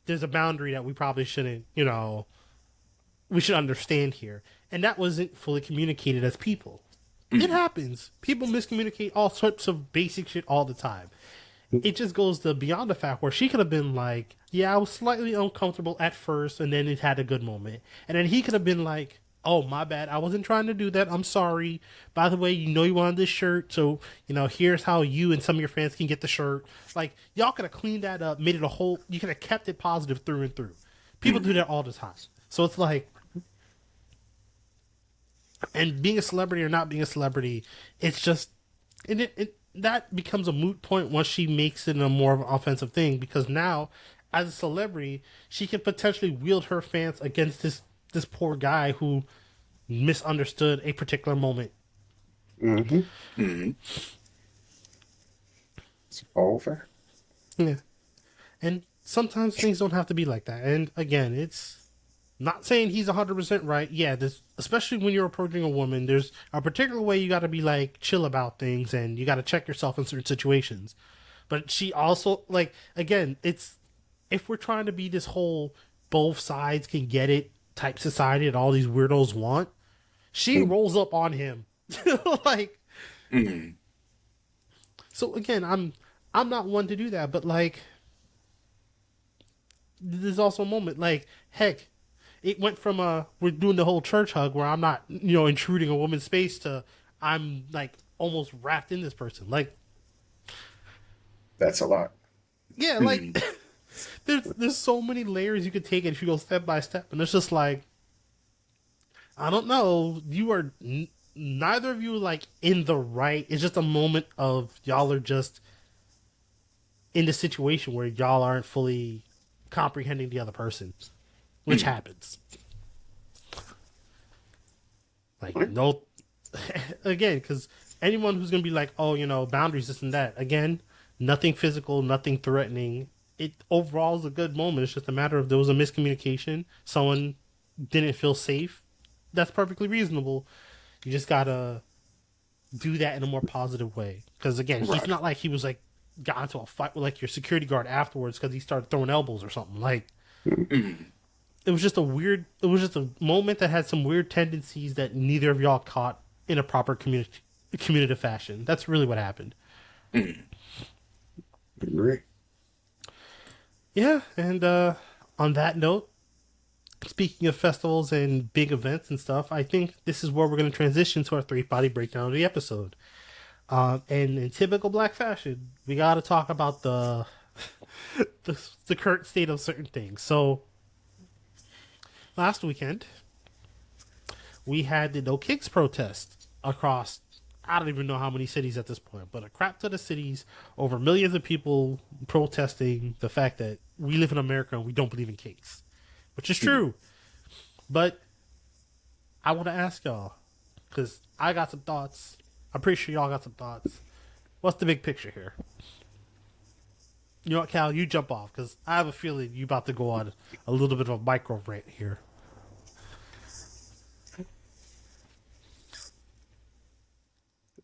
there's a boundary that we probably shouldn't, we should understand here. And that wasn't fully communicated as people. It happens. People miscommunicate all sorts of basic shit all the time. It just goes to beyond the fact where she could have been like, yeah, I was slightly uncomfortable at first, and then it had a good moment. And then he could have been like, oh, my bad. I wasn't trying to do that. I'm sorry. By the way, you wanted this shirt, so, here's how you and some of your fans can get the shirt. Like, y'all could have cleaned that up, made it a whole, you could have kept it positive through and through. People do that all the time. So it's like, and being a celebrity or not being a celebrity, it's just, and that becomes a moot point once she makes it a more of an offensive thing, because now as a celebrity she can potentially wield her fans against this poor guy who misunderstood a particular moment.
Mm-hmm.
Hmm.
It's over.
Yeah, and sometimes things don't have to be like that. And again, it's not saying he's 100% right. Yeah, this, especially when you're approaching a woman, there's a particular way you got to be like chill about things, and you got to check yourself in certain situations. But she also, like, again, it's, if we're trying to be this whole both sides can get it type society that all these weirdos want, she rolls up on him. Like,
Hmm.
so again, I'm not one to do that, but like there's also a moment like, heck, it went from we're doing the whole church hug where I'm not, intruding a woman's space, to I'm like almost wrapped in this person. Like,
That's a lot.
yeah,
Hmm.
like there's so many layers you could take it if you go step by step, and it's just like, I don't know, you are neither of you like in the right. It's just a moment of y'all are just in the situation where y'all aren't fully comprehending the other person, which happens. Like, no, again, because anyone who's gonna be like, oh, boundaries, this and that, again, nothing physical, nothing threatening. It overall is a good moment. It's just a matter of there was a miscommunication. Someone didn't feel safe. That's perfectly reasonable. You just gotta do that in a more positive way. Because again, he's
Right.
not like he was like got into a fight with like your security guard afterwards because he started throwing elbows or something. Like,
Hmm.
it was just a weird. It was just a moment that had some weird tendencies that neither of y'all caught in a proper communicative fashion. That's really what happened.
Hmm.
Agree.
Yeah, and on that note, speaking of festivals and big events and stuff, I think this is where we're going to transition to our three-body breakdown of the episode. And in typical Black fashion, we got to talk about the current state of certain things. So last weekend, we had the No Kicks protest across, I don't even know how many cities at this point, but a crap ton of cities, over millions of people protesting the fact that we live in America and we don't believe in cakes, which is true. But I want to ask y'all, because I got some thoughts. I'm pretty sure y'all got some thoughts. What's the big picture here? You know what, Cal? You jump off, because I have a feeling you about to go on a little bit of a micro rant here.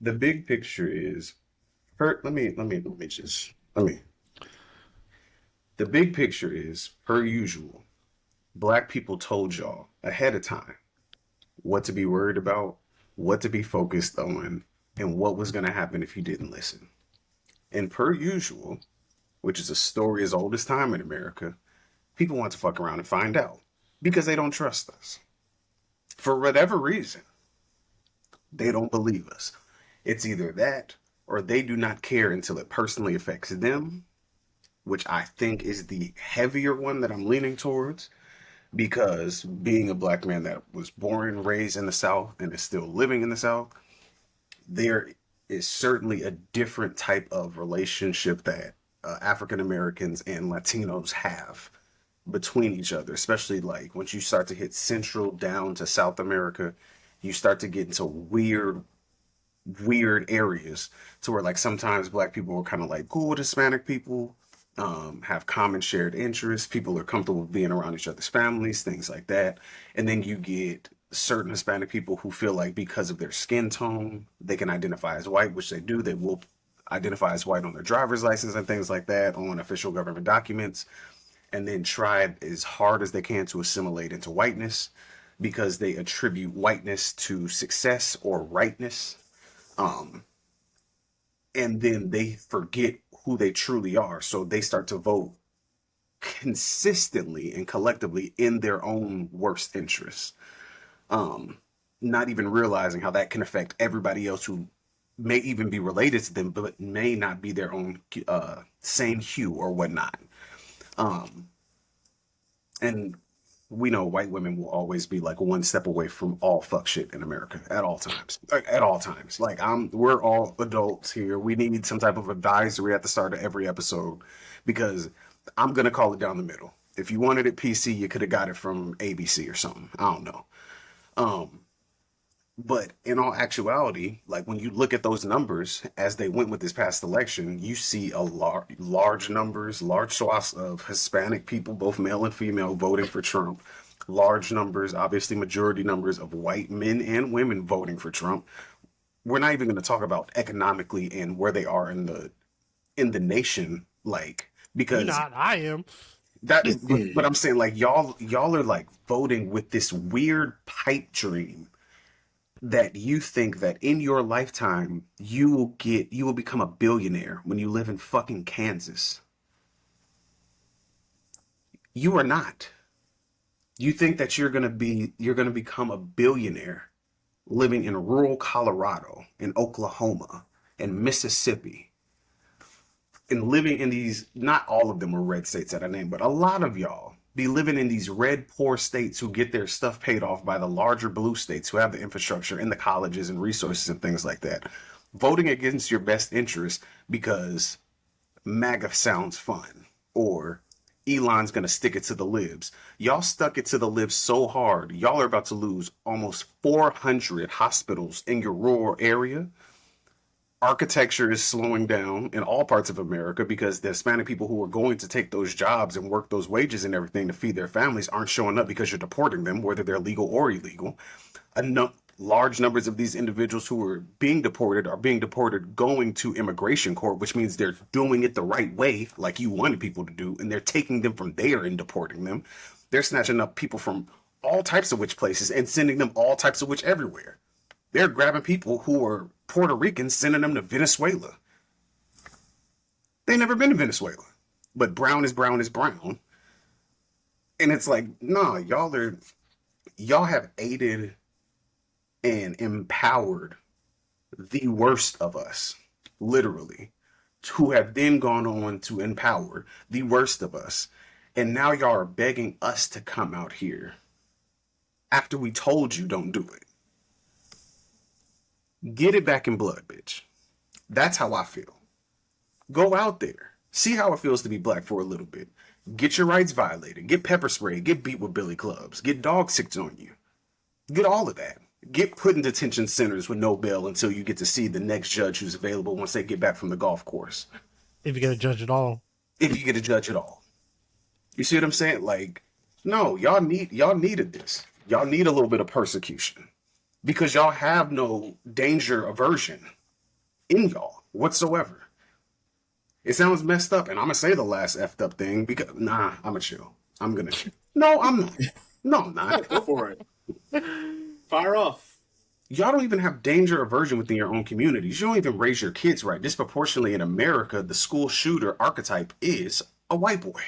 The big picture is let me the big picture is, per usual, black people told y'all ahead of time what to be worried about, what to be focused on, and what was going to happen if you didn't listen. And per usual, which is a story as old as time in America, people want to fuck around and find out because they don't trust us. For whatever reason, they don't believe us. It's either that or they do not care until it personally affects them, which I think is the heavier one that I'm leaning towards, because being a black man that was born and raised in the South and is still living in the South, there is certainly a different type of relationship that African Americans and Latinos have between each other, especially like once you start to hit Central down to South America, you start to get into weird areas to where like sometimes black people are kind of like cool with Hispanic people, have common shared interests. People are comfortable being around each other's families, things like that. And then you get certain Hispanic people who feel like because of their skin tone, they can identify as white, which they do. They will identify as white on their driver's license and things like that on official government documents, and then try as hard as they can to assimilate into whiteness because they attribute whiteness to success or rightness. Um, and then they forget who they truly are. So they start to vote consistently and collectively in their own worst interests. Um, Not even realizing how that can affect everybody else who may even be related to them, but may not be their own same hue or whatnot. Um, and we know white women will always be like one step away from all fuck shit in America at all times. Like at all times. Like we're all adults here. We need some type of advisory at the start of every episode because I'm gonna call it down the middle. If you wanted it PC, you could have got it from ABC or something. I don't know. Um, but in all actuality, like when you look at those numbers as they went with this past election, you see a large numbers, large swaths of Hispanic people, both male and female, voting for Trump. Large numbers, obviously majority numbers of white men and women voting for Trump. We're not even going to talk about economically and where they are in the nation, like
You
because
not, I am.
that. But I'm saying like y'all are like voting with this weird pipe dream that you think that in your lifetime you will become a billionaire when you live in fucking Kansas. You are not. You think that you're going to become a billionaire living in rural Colorado, in Oklahoma, in Mississippi, and living in these, not all of them are red states that I named, but a lot of y'all be living in these red poor states who get their stuff paid off by the larger blue states who have the infrastructure and the colleges and resources and things like that. Voting against your best interest because MAGA sounds fun or Elon's going to stick it to the libs. Y'all stuck it to the libs so hard, y'all are about to lose almost 400 hospitals in your rural area. Architecture is slowing down in all parts of America because the Hispanic people who are going to take those jobs and work those wages and everything to feed their families aren't showing up because you're deporting them, whether they're legal or illegal. Large numbers of these individuals who are being deported going to immigration court, which means they're doing it the right way, like you wanted people to do, and they're taking them from there and deporting them. They're snatching up people from all types of witch places and sending them all types of witch everywhere. They're grabbing people who are Puerto Ricans, sending them to Venezuela. They never been to Venezuela, but brown is brown is brown, and it's like, nah, y'all have aided and empowered the worst of us, literally, who have then gone on to empower the worst of us, and now y'all are begging us to come out here after we told you don't do it. Get it back in blood, bitch. That's how I feel. Go out there. See how it feels to be black for a little bit. Get your rights violated. Get pepper sprayed. Get beat with billy clubs. Get dog sicked on you. Get all of that. Get put in detention centers with no bail until you get to see the next judge who's available once they get back from the golf course.
If you get to judge it all.
If you get to judge it all. You see what I'm saying? Like, no, y'all needed this. Y'all need a little bit of persecution. Because y'all have no danger aversion. in y'all whatsoever. It sounds messed up, and I'm gonna say the last effed up thing because I'm gonna chill. I'm gonna chill. No, I'm not. No, I'm not.
Go for it. Fire off.
Y'all don't even have danger aversion within your own communities. You don't even raise your kids right. Disproportionately in America, the school shooter archetype is a white boy.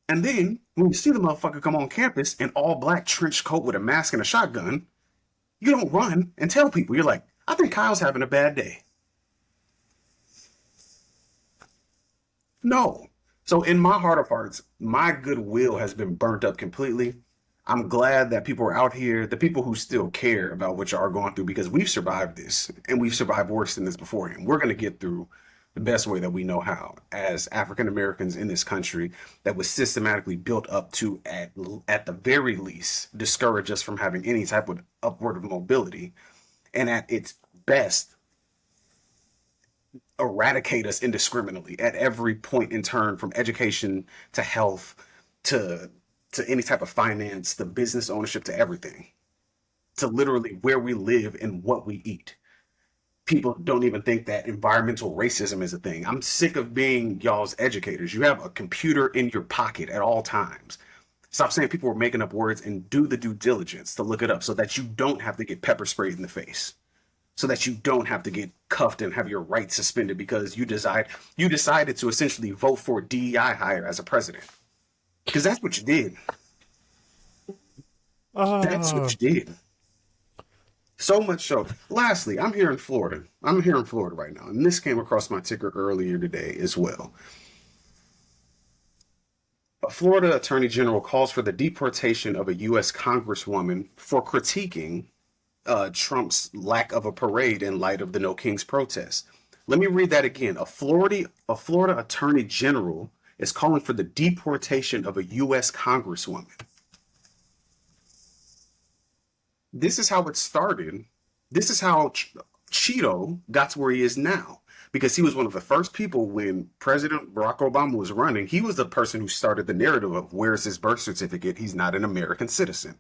And then when you see the motherfucker come on campus in all black trench coat with a mask and a shotgun, you don't run and tell people. You're like, I think Kyle's having a bad day. No. So in my heart of hearts, my goodwill has been burnt up completely. I'm glad that people are out here, the people who still care about what y'all are going through, because we've survived this and we've survived worse than this before. And we're going to get through the best way that we know how as African Americans in this country that was systematically built up to, at the very least, discourage us from having any type of upward mobility. And at its best, eradicate us indiscriminately at every point in turn, from education to health to any type of finance, to business ownership, to everything, to literally where we live and what we eat. People don't even think that environmental racism is a thing. I'm sick of being y'all's educators. You have a computer in your pocket at all times. Stop saying people are making up words and do the due diligence to look it up so that you don't have to get pepper sprayed in the face, so that you don't have to get cuffed and have your rights suspended because you decided to essentially vote for a DEI hire as a president. Because that's what you did. That's what you did. So much so. Lastly, I'm here in Florida. I'm here in Florida right now. And this came across my ticker earlier today as well. A Florida Attorney General calls for the deportation of a U.S. Congresswoman for critiquing Trump's lack of a parade in light of the No Kings protests. Let me read that again. A Florida Attorney General is calling for the deportation of a U.S. Congresswoman. This is how it started. This is how Cheeto got to where he is now, because he was one of the first people when President Barack Obama was running. He was the person who started the narrative of where's his birth certificate? He's not an American citizen.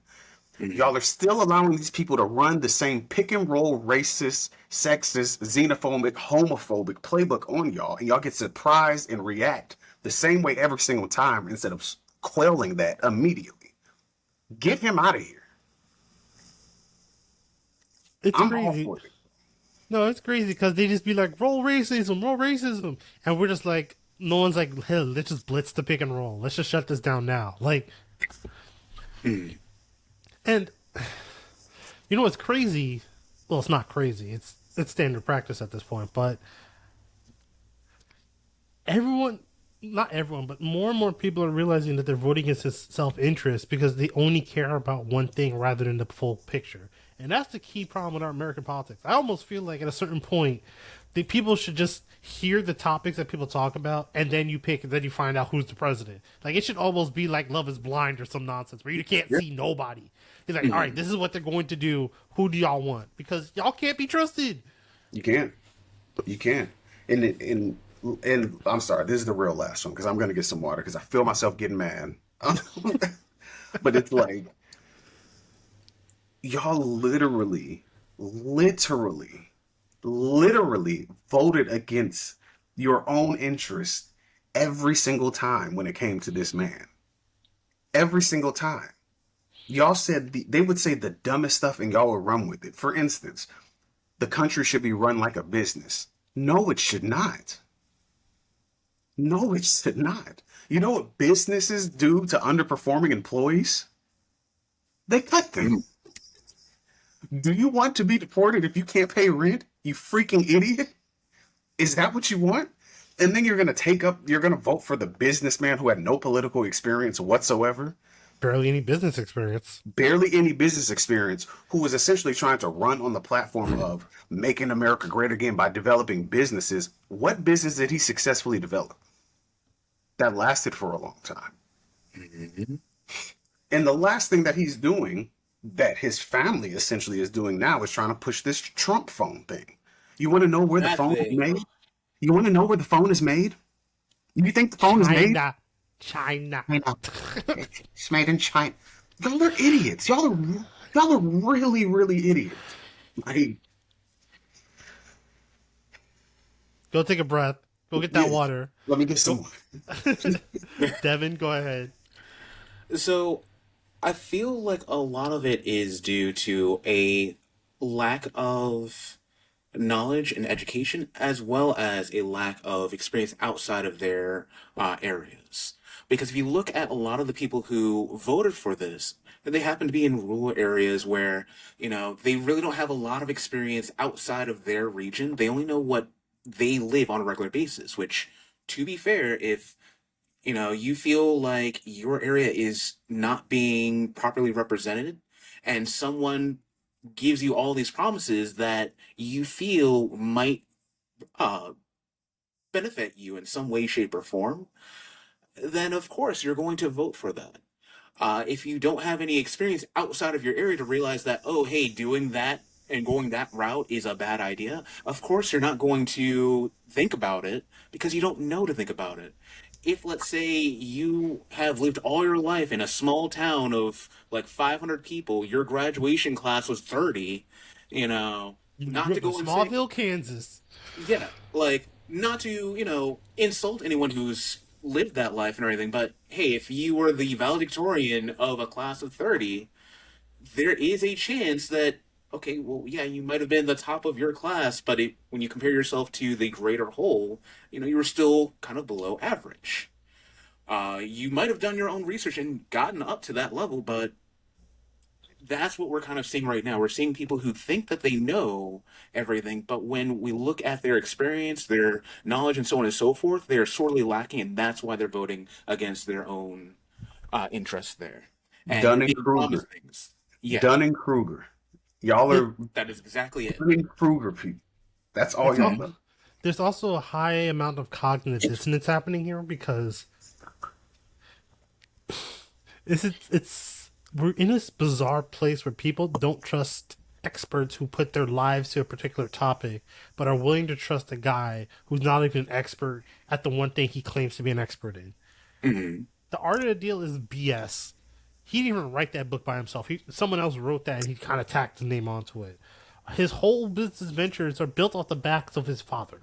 Y'all are still allowing these people to run the same pick and roll racist, sexist, xenophobic, homophobic playbook on y'all, and y'all get surprised and react the same way every single time instead of quelling that immediately. Get him out of here.
It's
I'm
crazy.
all for it.
No, it's crazy because they just be like, roll racism. And we're just like, no one's like, hell, let's just blitz the pick and roll. Let's just shut this down now. Like, and you know what's crazy? Well, it's not crazy. It's standard practice at this point. But not everyone, but more and more people are realizing that they're voting against his self-interest because they only care about one thing rather than the full picture. And that's the key problem with our American politics. I almost feel like at a certain point, the people should just hear the topics that people talk about, and then you pick, and then you find out who's the president. Like, it should almost be like Love is Blind or some nonsense where you can't see nobody. It's like, all right, this is what they're going to do. Who do y'all want? Because y'all can't be trusted.
You can. And I'm sorry, this is the real last one because I'm going to get some water because I feel myself getting mad. But it's like, y'all literally voted against your own interest every single time when it came to this man. Every single time. Y'all said, they would say the dumbest stuff and y'all would run with it. For instance, the country should be run like a business. No, it should not. No, it should not. You know what businesses do to underperforming employees? They cut them. Do you want to be deported if you can't pay rent? You freaking idiot. Is that what you want? And then you're going to vote for the businessman who had no political experience whatsoever.
Barely any business experience.
Who was essentially trying to run on the platform of making America great again by developing businesses. What business did he successfully develop that lasted for a long time? Mm-hmm. And the last thing that he's doing, that his family essentially is doing now, is trying to push this Trump phone thing. You want to know where the phone is made? You want to know where the phone is made? You think the phone is made?
China.
It's made in China. Y'all are idiots. Y'all are really, really idiots. Like,
Go take a breath. Go get that
yeah,
water.
let me get
Go.
some.
Devin, go ahead.
So I feel like a lot of it is due to a lack of knowledge and education, as well as a lack of experience outside of their areas. Because if you look at a lot of the people who voted for this, they happen to be in rural areas where, they really don't have a lot of experience outside of their region. They only know what they live on a regular basis, which, to be fair, if you feel like your area is not being properly represented and someone gives you all these promises that you feel might uh, benefit you in some way, shape, or form, then of course you're going to vote for that. If you don't have any experience outside of your area to realize that, oh, hey, doing that and going that route is a bad idea, of course you're not going to think about it because you don't know to think about it. If, let's say, you have lived all your life in a small town of like 500 people, your graduation class was 30, you know,
You
not
grew
to
up in
go and say,
Smallville, Kansas.
yeah, like not to, insult anyone who's lived that life and everything, but hey, if you were the valedictorian of a class of 30, there is a chance that, okay, well, yeah, you might have been the top of your class, but when you compare yourself to the greater whole, you were still kind of below average. You might have done your own research and gotten up to that level, but that's what we're kind of seeing right now. We're seeing people who think that they know everything, but when we look at their experience, their knowledge, and so on and so forth, they are sorely lacking, and that's why they're voting against their own interests there and
Dunning
being promised
Kruger.
things. Yeah,
Dunning Kruger. Y'all
Th-
are
that is exactly it.
Dunning Kruger people. That's all
It's
y'all
all.
are.
There's also a high amount of cognitive dissonance happening here because it's we're in this bizarre place where people don't trust experts who put their lives to a particular topic, but are willing to trust a guy who's not even an expert at the one thing he claims to be an expert in.
Hmm.
The Art of the Deal is BS. He didn't even write that book by himself. Someone else wrote that and he kind of tacked his name onto it. His whole business ventures are built off the backs of his father.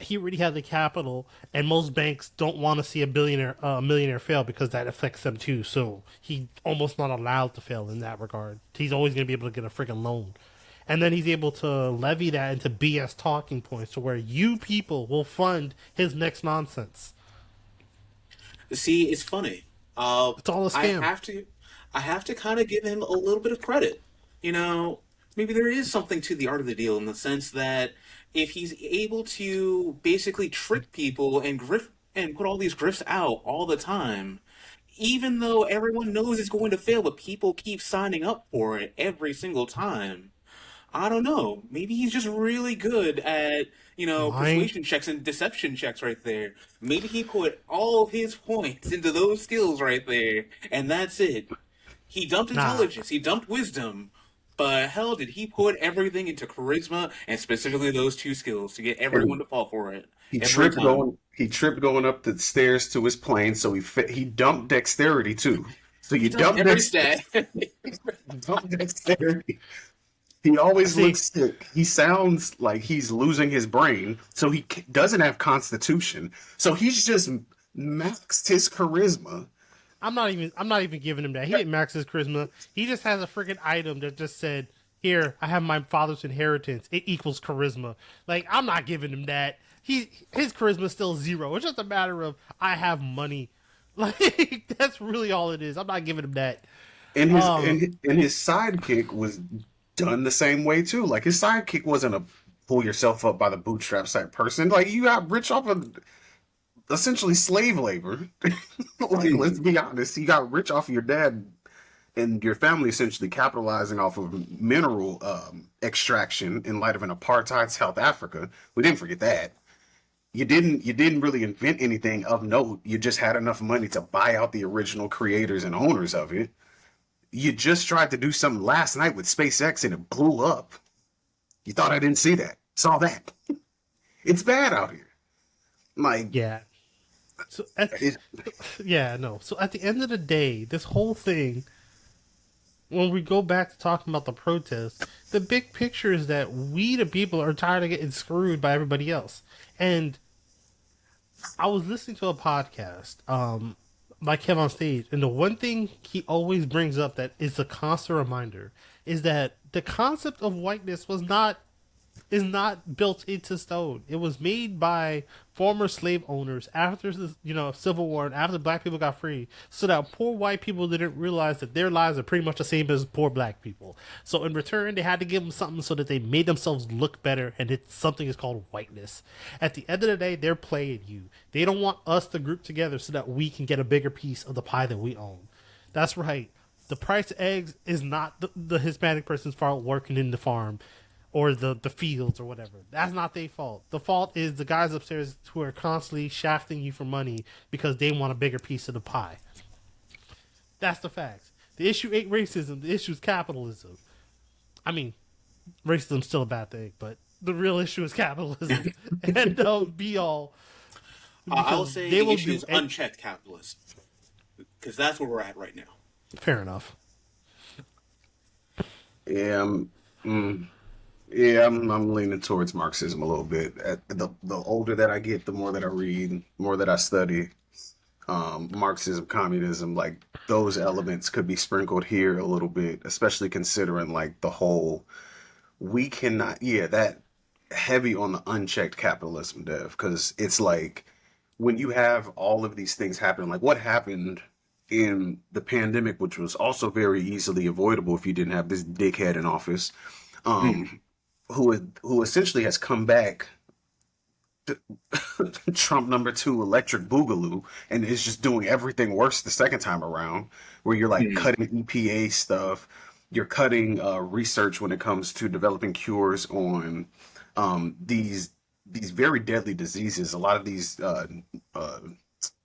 He already had the capital, and most banks don't want to see a millionaire fail because that affects them too. So he almost not allowed to fail in that regard. He's always going to be able to get a freaking loan, and then he's able to levy that into BS talking points to where you people will fund his next nonsense.
See, it's funny.
It's all a
I
scam.
have to, I have to kind of give him a little bit of credit. You know, maybe there is something to the art of the deal in the sense that if he's able to basically trick people and grift and put all these grifts out all the time, even though everyone knows it's going to fail, but people keep signing up for it every single time. I don't know. Maybe he's just really good at,
Lying,
persuasion checks and deception checks right there. Maybe he put all of his points into those skills right there, and that's it. He dumped
nah.
intelligence, he dumped wisdom, but hell, did he put everything into charisma and specifically those two skills to get everyone
And
to fall for it
he
every
tripped
time?
going. He tripped going up the stairs to his plane, so he dumped dexterity too. So
He
you
dumped
dump
every stat.
dexterity. He always
See,
looks sick. He sounds like he's losing his brain, so he doesn't have constitution. So he's just maxed his charisma.
I'm not even giving him that. He didn't max his charisma. He just has a freaking item that just said, "Here, I have my father's inheritance. It equals charisma." Like, I'm not giving him that. His charisma is still zero. It's just a matter of I have money. Like, that's really all it is. I'm not giving him that.
And his
Um,
and his sidekick was done the same way too. Like his sidekick wasn't a pull yourself up by the bootstraps type person. Like you got rich off of essentially slave labor. Like let's
Mhm.
be honest, you got rich off of your dad and your family essentially capitalizing off of mineral extraction in light of an apartheid South Africa. We didn't forget that. You didn't really invent anything of note. You just had enough money to buy out the original creators and owners of it. You just tried to do something last night with SpaceX and it blew up. You thought I didn't see that. Saw that. It's bad out here. Like
yeah. So,
it,
yeah, no. So at the end of the day, this whole thing when we go back to talking about the protests, the big picture is that we, the people, are tired of getting screwed by everybody else. And I was listening to a podcast, by Kev on Stage, and the one thing he always brings up that is a constant reminder is that the concept of whiteness was not is not built into stone. It was made by former slave owners after the Civil War and after black people got free, so that poor white people didn't realize that their lives are pretty much the same as poor black people. So in return, they had to give them something so that they made themselves look better, and it's something is called whiteness. At the end of the day, they're playing you. They don't want us to group together so that we can get a bigger piece of the pie that we own. That's right. The price of eggs is not the Hispanic person's fault working in the farm or the fields or whatever. That's not their fault. The fault is the guys upstairs who are constantly shafting you for money because they want a bigger piece of the pie. That's the facts. The issue ain't racism. The issue is capitalism. I mean, racism's still a bad thing, but the real issue is capitalism. And don't be all.
I will
Because
say
they
the
will
issue
do
is unchecked capitalism, because that's where we're at right now.
Fair enough.
Yeah, yeah, I'm leaning towards Marxism a little bit. The older that I get, the more that I read, the more that I study. Marxism, communism, like those elements could be sprinkled here a little bit, especially considering like the whole we cannot, yeah, that heavy on the unchecked capitalism, Dev, because it's like when you have all of these things happening, like what happened in the pandemic, which was also very easily avoidable if you didn't have this dickhead in office,
Mm.
um, who essentially has come back Trump number two electric boogaloo and is just doing everything worse the second time around, where you're like
Mm.
cutting EPA stuff, you're cutting research when it comes to developing cures on these very deadly diseases. A lot of these uh,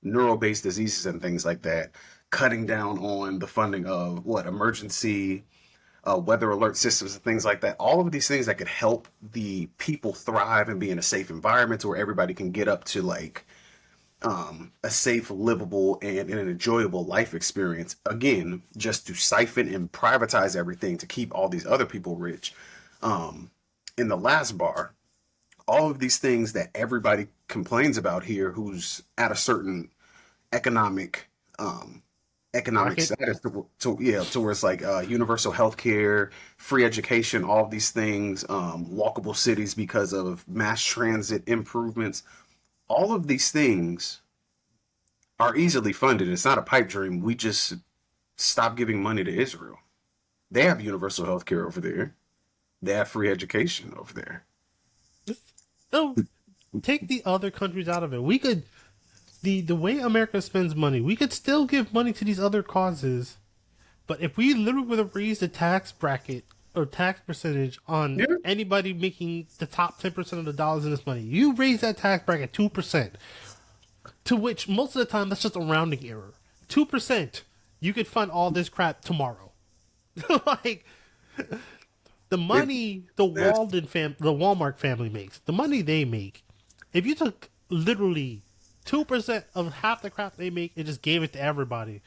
neural-based diseases and things like that. Cutting down on the funding of what emergency weather alert systems and things like that. All of these things that could help the people thrive and be in a safe environment where everybody can get up to like a safe, livable, and an enjoyable life experience. Again, just to siphon and privatize everything to keep all these other people rich. Um, in the last bar, all of these things that everybody complains about here, who's at a certain economic um, economic
Bracket.
status to yeah to where it's like universal health care, free education, all of these things, walkable cities because of mass transit improvements. All of these things are easily funded. It's not a pipe dream. We just stop giving money to Israel. They have universal health care over there. They have free education over there.
No, take the other countries out of it. We could the way America spends money, we could still give money to these other causes. But if we literally were to raise the tax bracket or tax percentage on
Yeah.
anybody making the top 10% of the dollars in this money, you raise that tax bracket 2%, to which most of the time that's just a rounding error. 2%, you could fund all this crap tomorrow. Like, the
It,
money the
that's
The Walmart family makes, the money they make, if you took literally 2% of half the crap they make and just gave it to everybody,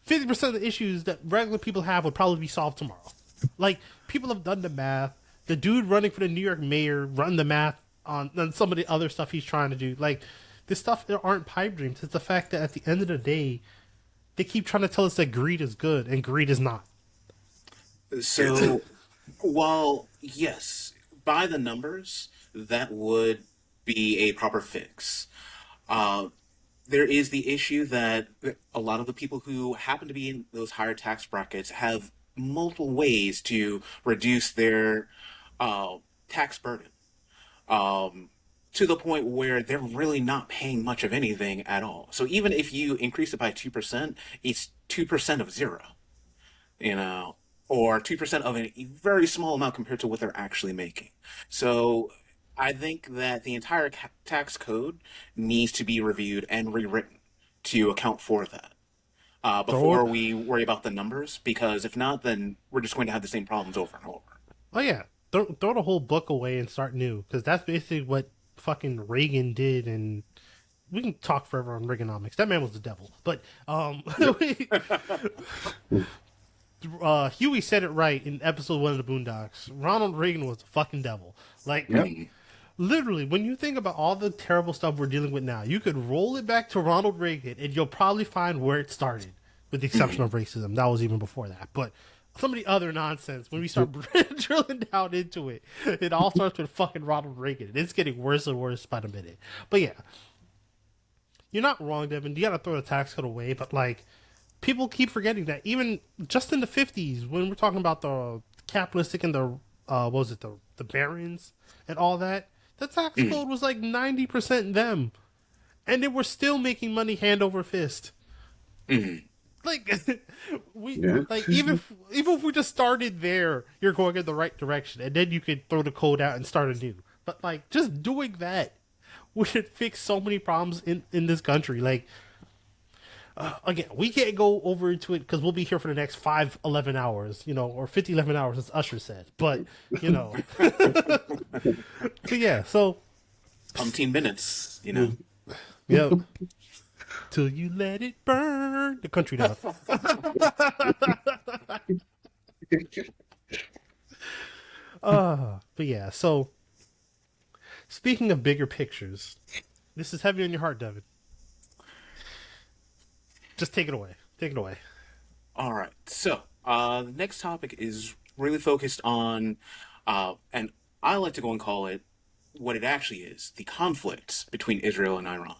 50% of the issues that regular people have would probably be solved tomorrow. Like, people have done the math. The dude running for the New York mayor run the math on some of the other stuff he's trying to do. Like, this stuff, there aren't pipe dreams. It's the fact that at the end of the day, they keep trying to tell us that greed is good and greed is not.
So, while yes, by the numbers, that would be a proper fix. Uh, there is the issue that a lot of the people who happen to be in those higher tax brackets have multiple ways to reduce their uh, tax burden, um, to the point where they're really not paying much of anything at all. So even if you increase it by 2%, it's 2% of zero, you know, or 2% of a very small amount compared to what they're actually making. So I think that the entire tax code needs to be reviewed and rewritten to account for that,
Throw it.
before we worry about the numbers, because if not, then we're just going to have the same problems over and over.
Oh, yeah. Throw the whole book away and start new. Because that's basically what fucking Reagan did. And we can talk forever on Reaganomics. That man was the devil. But,
yep.
Huey said it right in episode 1 of the Boondocks. Ronald Reagan was the fucking devil. Like,
Yep.
literally, when you think about all the terrible stuff we're dealing with now, you could roll it back to Ronald Reagan and you'll probably find where it started, with the exception of racism. That was even before that. But some of the other nonsense, when we start drilling down into it, it all starts with fucking Ronald Reagan. It's getting worse and worse by the minute. But yeah, you're not wrong, Devin. You gotta throw the tax cut away, but like, people keep forgetting that even just in the 50s, when we're talking about the capitalistic and the what was it, the barons and all that, the tax code was like 90% them, and they were still making money hand over fist. Like, we
Yeah.
like, even if we just started there, you're going in the right direction, and then you could throw the code out and start anew. But like, just doing that would fix so many problems in this country. Like, again, we can't go over into it because we'll be here for the next 5-11 hours, or 50-11 hours, as Usher said. But, so yeah, so,
Umpteen minutes, you know.
yep. Till you let it burn. The country does. But yeah, so, speaking of bigger pictures, this is heavy on your heart, Devin. Just take it away. Take it away.
All right. So, the next topic is really focused on, and I like to go and call it what it actually is, the conflict between Israel and Iran.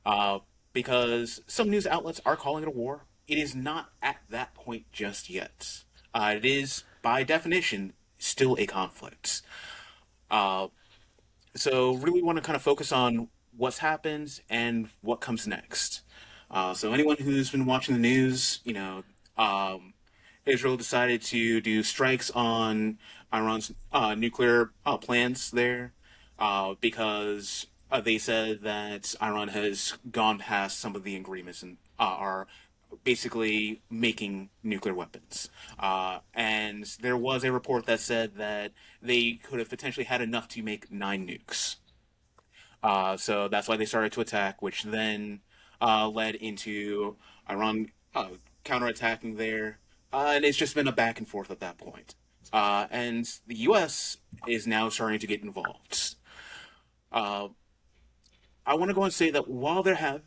Uh, because some news outlets are calling it a war. It is not at that point just yet. It is, by definition, still a conflict. Uh, so, really want to kind of focus on what's happened and what comes next. So, anyone who's been watching the news, um, Israel decided to do strikes on Iran's nuclear plants there because they said that Iran has gone past some of the agreements and are basically making nuclear weapons. And there was a report that said that they could have potentially had enough to make 9 nukes. So that's why they started to attack, which then led into Iran counterattacking there. And it's just been a back and forth at that point. And the U.S. is now starting to get involved. Uh, I want to go and say that while there have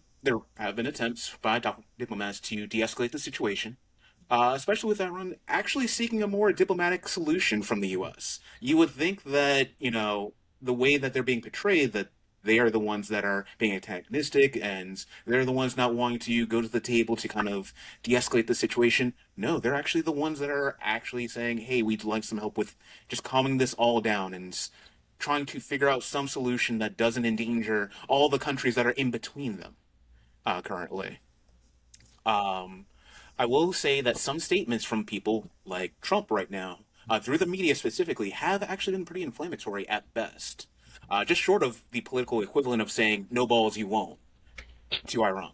been attempts by diplomats to de-escalate the situation, especially with Iran actually seeking a more diplomatic solution from the U.S. You would think that, the way that they're being portrayed, that they are the ones that are being antagonistic and they're the ones not wanting to go to the table to kind of de-escalate the situation. No, they're actually the ones that are actually saying, hey, we'd like some help with just calming this all down and trying to figure out some solution that doesn't endanger all the countries that are in between them currently. Um, I will say that some statements from people like Trump right now, through the media specifically, have actually been pretty inflammatory at best. Just short of the political equivalent of saying "no balls, you won't" to Iran.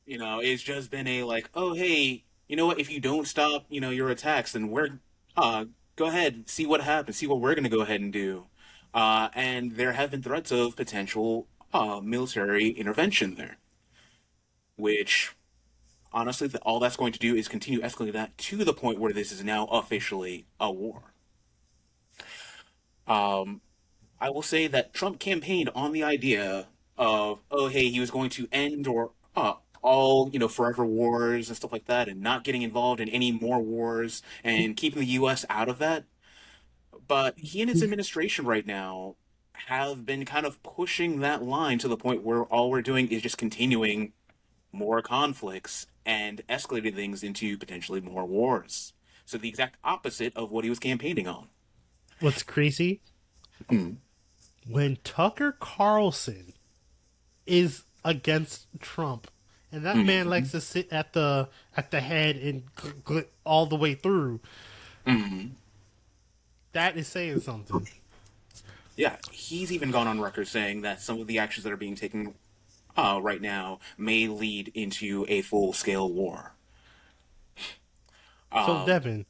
It's just been a like, oh hey, you know what? If you don't stop, your attacks, then we're go ahead, see what happens, see what we're gonna go ahead and do. And there have been threats of potential military intervention there, which honestly, all that's going to do is continue escalating that to the point where this is now officially a war. Um, I will say that Trump campaigned on the idea of, oh, hey, he was going to end or all, forever wars and stuff like that, and not getting involved in any more wars and keeping the U.S. out of that. But he and his administration right now have been kind of pushing that line to the point where all we're doing is just continuing more conflicts and escalating things into potentially more wars. So the exact opposite of what he was campaigning on.
What's crazy? When Tucker Carlson is against Trump, and that man likes to sit at the head and all the way through. That is saying something.
Yeah, he's even gone on record saying that some of the actions that are being taken right now may lead into a full-scale war.
So, Devin,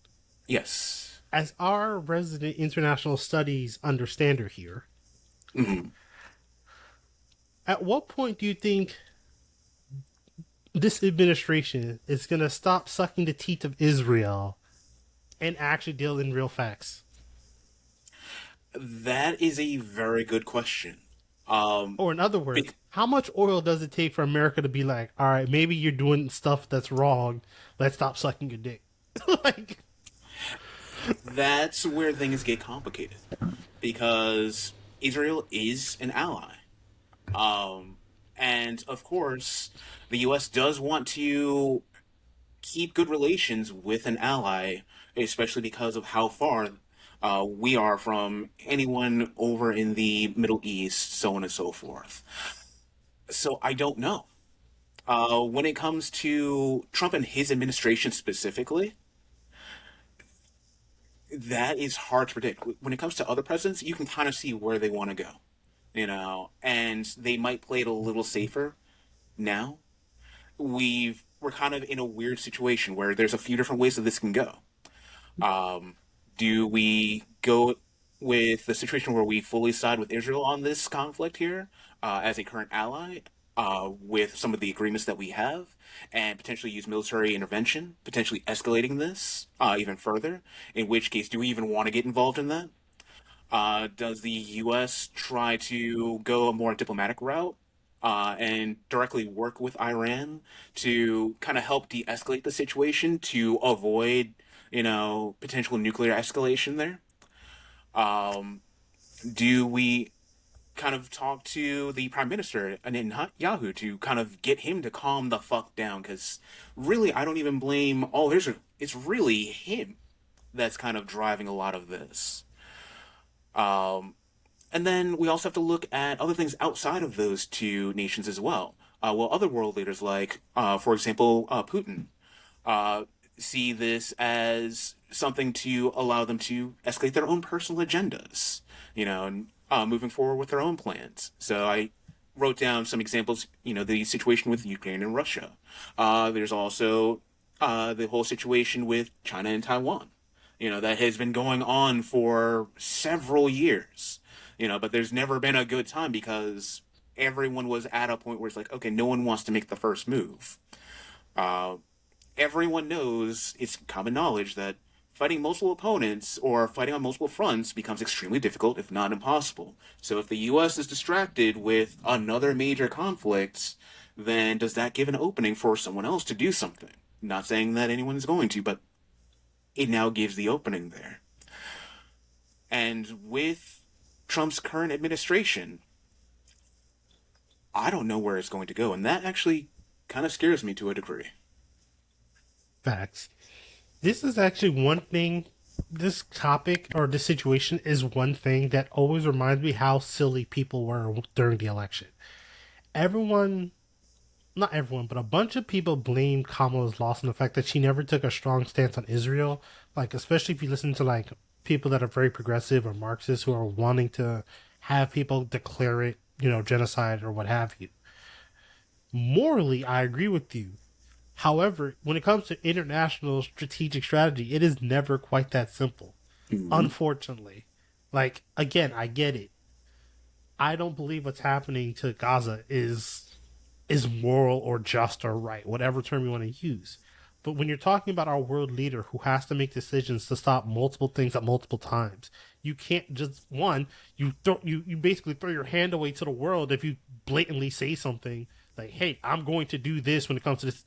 Yes.
as our resident international studies understander here, at what point do you think this administration is going to stop sucking the teeth of Israel and actually deal in real facts?
That is a very good question. Um,
Or in other words,
bec-
how much oil does it take for America to be like, all right, maybe you're doing stuff that's wrong. Let's stop sucking your dick. Like,
that's where things get complicated because Israel is an ally. Um, and of course, the U.S. does want to keep good relations with an ally, especially because of how far we are from anyone over in the Middle East, so on and so forth. So I don't know. When it comes to Trump and his administration specifically, that is hard to predict. When it comes to other presidents, you can kind of see where they want to go, and they might play it a little safer now. We're kind of in a weird situation where there's a few different ways that this can go. Um, do we go with the situation where we fully side with Israel on this conflict here as a current ally with some of the agreements that we have and potentially use military intervention, potentially escalating this even further? In which case, do we even want to get involved in that? Does the U.S. try to go a more diplomatic route and directly work with Iran to kind of help de-escalate the situation to avoid, potential nuclear escalation there? Um, do we kind of talk to the prime minister Netanyahu to kind of get him to calm the fuck down? Because really, I don't even blame all Israel. It's really him that's kind of driving a lot of this. Um, And then we also have to look at other things outside of those two nations as well. Well, other world leaders, like, for example, Putin, uh, see this as something to allow them to escalate their own personal agendas, and moving forward with their own plans. So I wrote down some examples, the situation with Ukraine and Russia. There's also the whole situation with China and Taiwan, that has been going on for several years, but there's never been a good time because everyone was at a point where it's like, okay, no one wants to make the first move. Uh, Everyone knows, it's common knowledge that fighting multiple opponents or fighting on multiple fronts becomes extremely difficult, if not impossible. So if the U.S. is distracted with another major conflict, then does that give an opening for someone else to do something? Not saying that anyone's going to, but it now gives the opening there. And with Trump's current administration, I don't know where it's going to go. And that actually kind of scares me to a degree.
facts. This is actually one thing. This topic or this situation is one thing that always reminds me how silly people were during the election. Everyone, not everyone, but a bunch of people blamed Kamala's loss on the fact that she never took a strong stance on Israel. Like, especially if you listen to like people that are very progressive or Marxists who are wanting to have people declare it, genocide or what have you. Morally, I agree with you. However, when it comes to international strategic strategy, it is never quite that simple.
Mm-hmm.
Unfortunately. Like, again, I get it. I don't believe what's happening to Gaza is moral or just or right, whatever term you want to use. But when you're talking about our world leader who has to make decisions to stop multiple things at multiple times, you can't just you basically throw your hand away to the world if you blatantly say something like, "Hey, I'm going to do this when it comes to this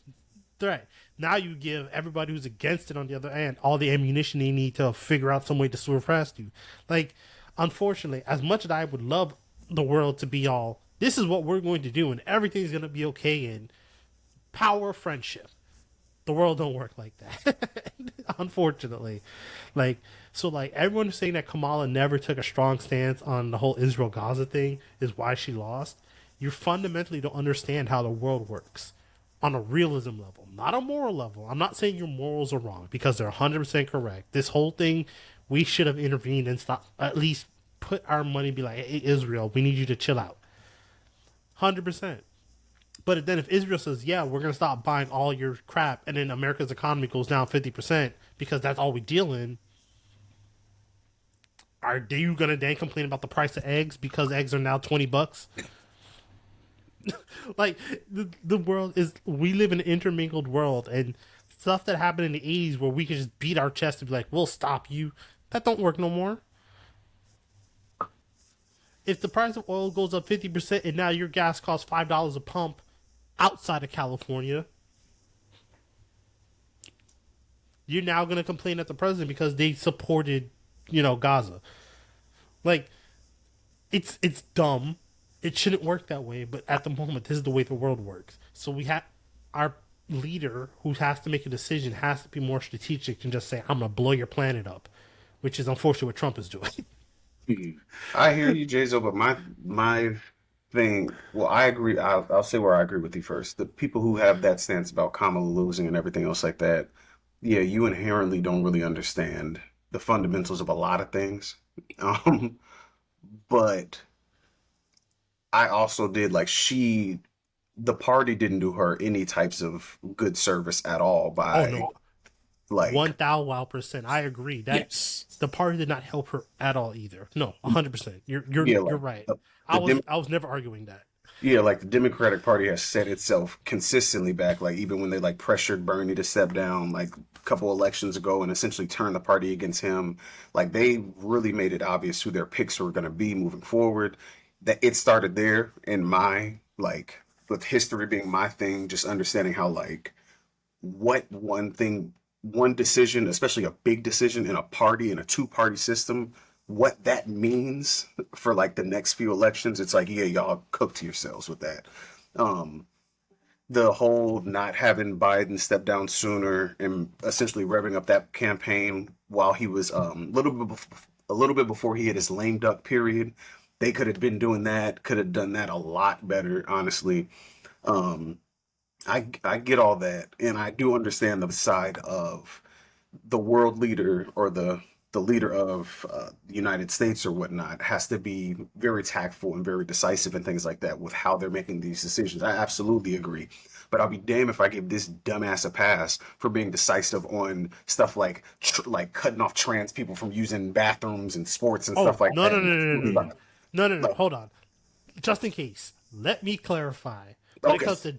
threat." Now you give everybody who's against it on the other end all the ammunition they need to figure out some way to suppress you. Like, unfortunately, as much as I would love the world to be all, this is what we're going to do and everything's going to be okay in power friendship, the world don't work like that. Unfortunately. Like everyone saying that Kamala never took a strong stance on the whole Israel Gaza thing is why she lost. You fundamentally don't understand how the world works on a realism level, not a moral level. I'm not saying your morals are wrong because they're 100% correct. This whole thing, we should have intervened and stopped, at least put our money, be like, hey, Israel, we need you to chill out. 100%. But then if Israel says, yeah, we're going to stop buying all your crap, and then America's economy goes down 50% because that's all we deal in, are you going to then complain about the price of eggs because eggs are now $20? Like the world is, we live in an intermingled world, and stuff that happened in the 80s where we could just beat our chest and be like, we'll stop you, that don't work no more. If the price of oil goes up 50% and now your gas costs $5 a pump outside of California, you're now going to complain at the president because they supported, Gaza. Like, it's dumb. It shouldn't work that way, but at the moment, this is the way the world works. So we have our leader who has to make a decision has to be more strategic than just say, "I'm gonna blow your planet up," which is unfortunately what Trump is doing.
I hear you, Jazo, but my thing, well, I agree. I'll say where I agree with you first. The people who have that stance about Kamala losing and everything else like that, yeah, you inherently don't really understand the fundamentals of a lot of things. Um, but I also did like the party didn't do her any types of good service at all
Oh
by
no,
like
1,000%. I agree that
Yes.
the party did not help her at all either. No, 100%.
yeah,
You're
like
right.
the,
I
the
was
Dem
I was never arguing that.
yeah, like the Democratic Party has set itself consistently back. Like even when they like pressured Bernie to step down, like a couple elections ago, and essentially turned the party against him. Like they really made it obvious who their picks were going to be moving forward. That it started there in my like with history being my thing, just understanding how like what one decision, especially a big decision in a party in a two-party system, what that means for like the next few elections. It's like, yeah, y'all cooked yourselves with that. Um, the whole not having Biden step down sooner and essentially revving up that campaign while he was a little bit before he had his lame duck period. They could have been doing that, could have done that a lot better, honestly. Um, I get all that, and I do understand the side of the world leader or the leader of the United States or whatnot has to be very tactful and very decisive and things like that with how they're making these decisions. I absolutely agree. But I'll be damned if I give this dumbass a pass for being decisive on stuff like like cutting off trans people from using bathrooms and sports and
Oh
stuff like
no
that.
no
And
no
that's
no
really
no no
like,
no no no no.
like
Hold on. Just in case, let me clarify. When it
okay,
comes to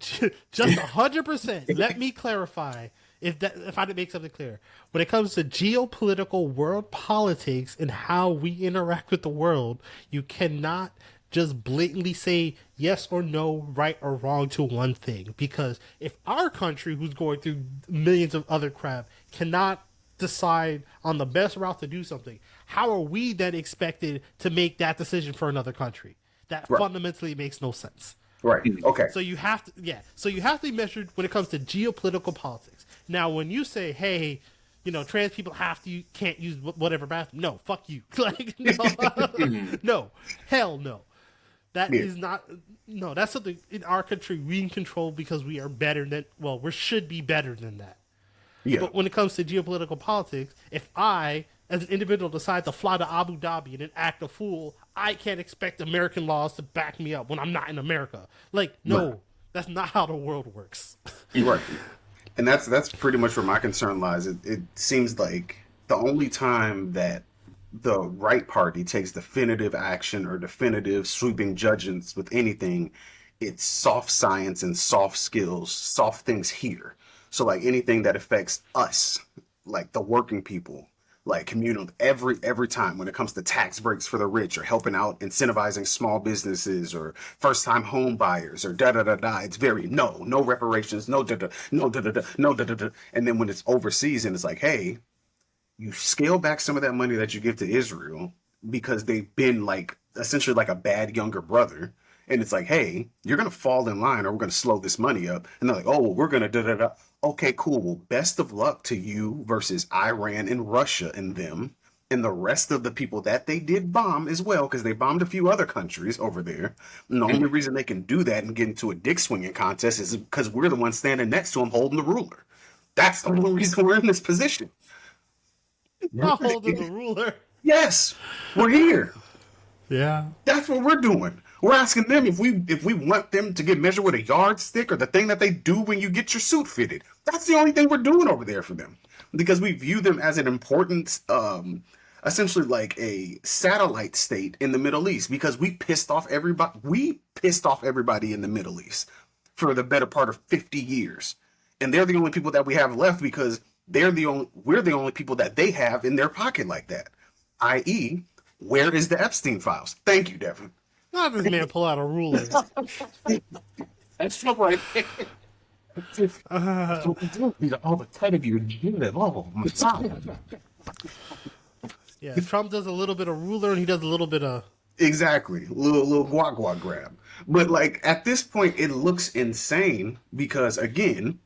just 100%, let me clarify if I didn't make something clear. When it comes to geopolitical world politics and how we interact with the world, you cannot just blatantly say yes or no, right or wrong to one thing. Because if our country, who's going through millions of other crap, cannot decide on the best route to do something, how are we then expected to make that decision for another country? That
right,
fundamentally makes no sense.
right, okay,
So you have to, yeah. So you have to be measured when it comes to geopolitical politics. Now, when you say, "Hey, trans people can't use whatever bathroom," no, fuck you. Like, no, no, hell no. That
yeah,
is not. No, that's something in our country we can control because we are better than. Well, we should be better than that.
yeah,
But when it comes to geopolitical politics, if I, as an individual, decide to fly to Abu Dhabi and then act a fool, I can't expect American laws to back me up when I'm not in America. Like,
right.
no, that's not how the world works.
Right. And that's pretty much where my concern lies. It seems like the only time that the right party takes definitive action or definitive sweeping judgments with anything, it's soft science and soft skills, soft things here. So like anything that affects us, like the working people, like communal every time when it comes to tax breaks for the rich or helping out incentivizing small businesses or first time home buyers or da da da da, it's very no reparations, no da da no da da da no da da da. And then when it's overseas and it's like, hey, you scale back some of that money that you give to Israel because they've been like essentially like a bad younger brother. And it's like, hey, you're gonna fall in line, or we're gonna slow this money up. And they're like, oh, well, we're gonna da da da. Okay, cool. Well, best of luck to you versus Iran and Russia and them and the rest of the people that they did bomb as well, because they bombed a few other countries over there. And the only reason they can do that and get into a dick swinging contest is because we're the ones standing next to them holding the ruler. That's the only reason we're in this position.
Not holding the ruler.
Yes, we're here.
Yeah.
That's what we're doing. We're asking them if we want them to get measured with a yardstick or the thing that they do when you get your suit fitted. That's the only thing we're doing over there for them, because we view them as an important essentially like a satellite state in the Middle East because we pissed off everybody. We pissed off everybody in the Middle East for the better part of 50 years. And they're the only people that we have left because we're the only people that they have in their pocket like that. I.e., where is the Epstein files? Thank you, Devin.
Not this man pull out a ruler.
That's so right. All the cut of your unit. Oh, my God.
Yeah, Trump does a little bit of ruler and he does a little bit of...
Exactly. Little guac guac grab. But like at this point it looks insane because again,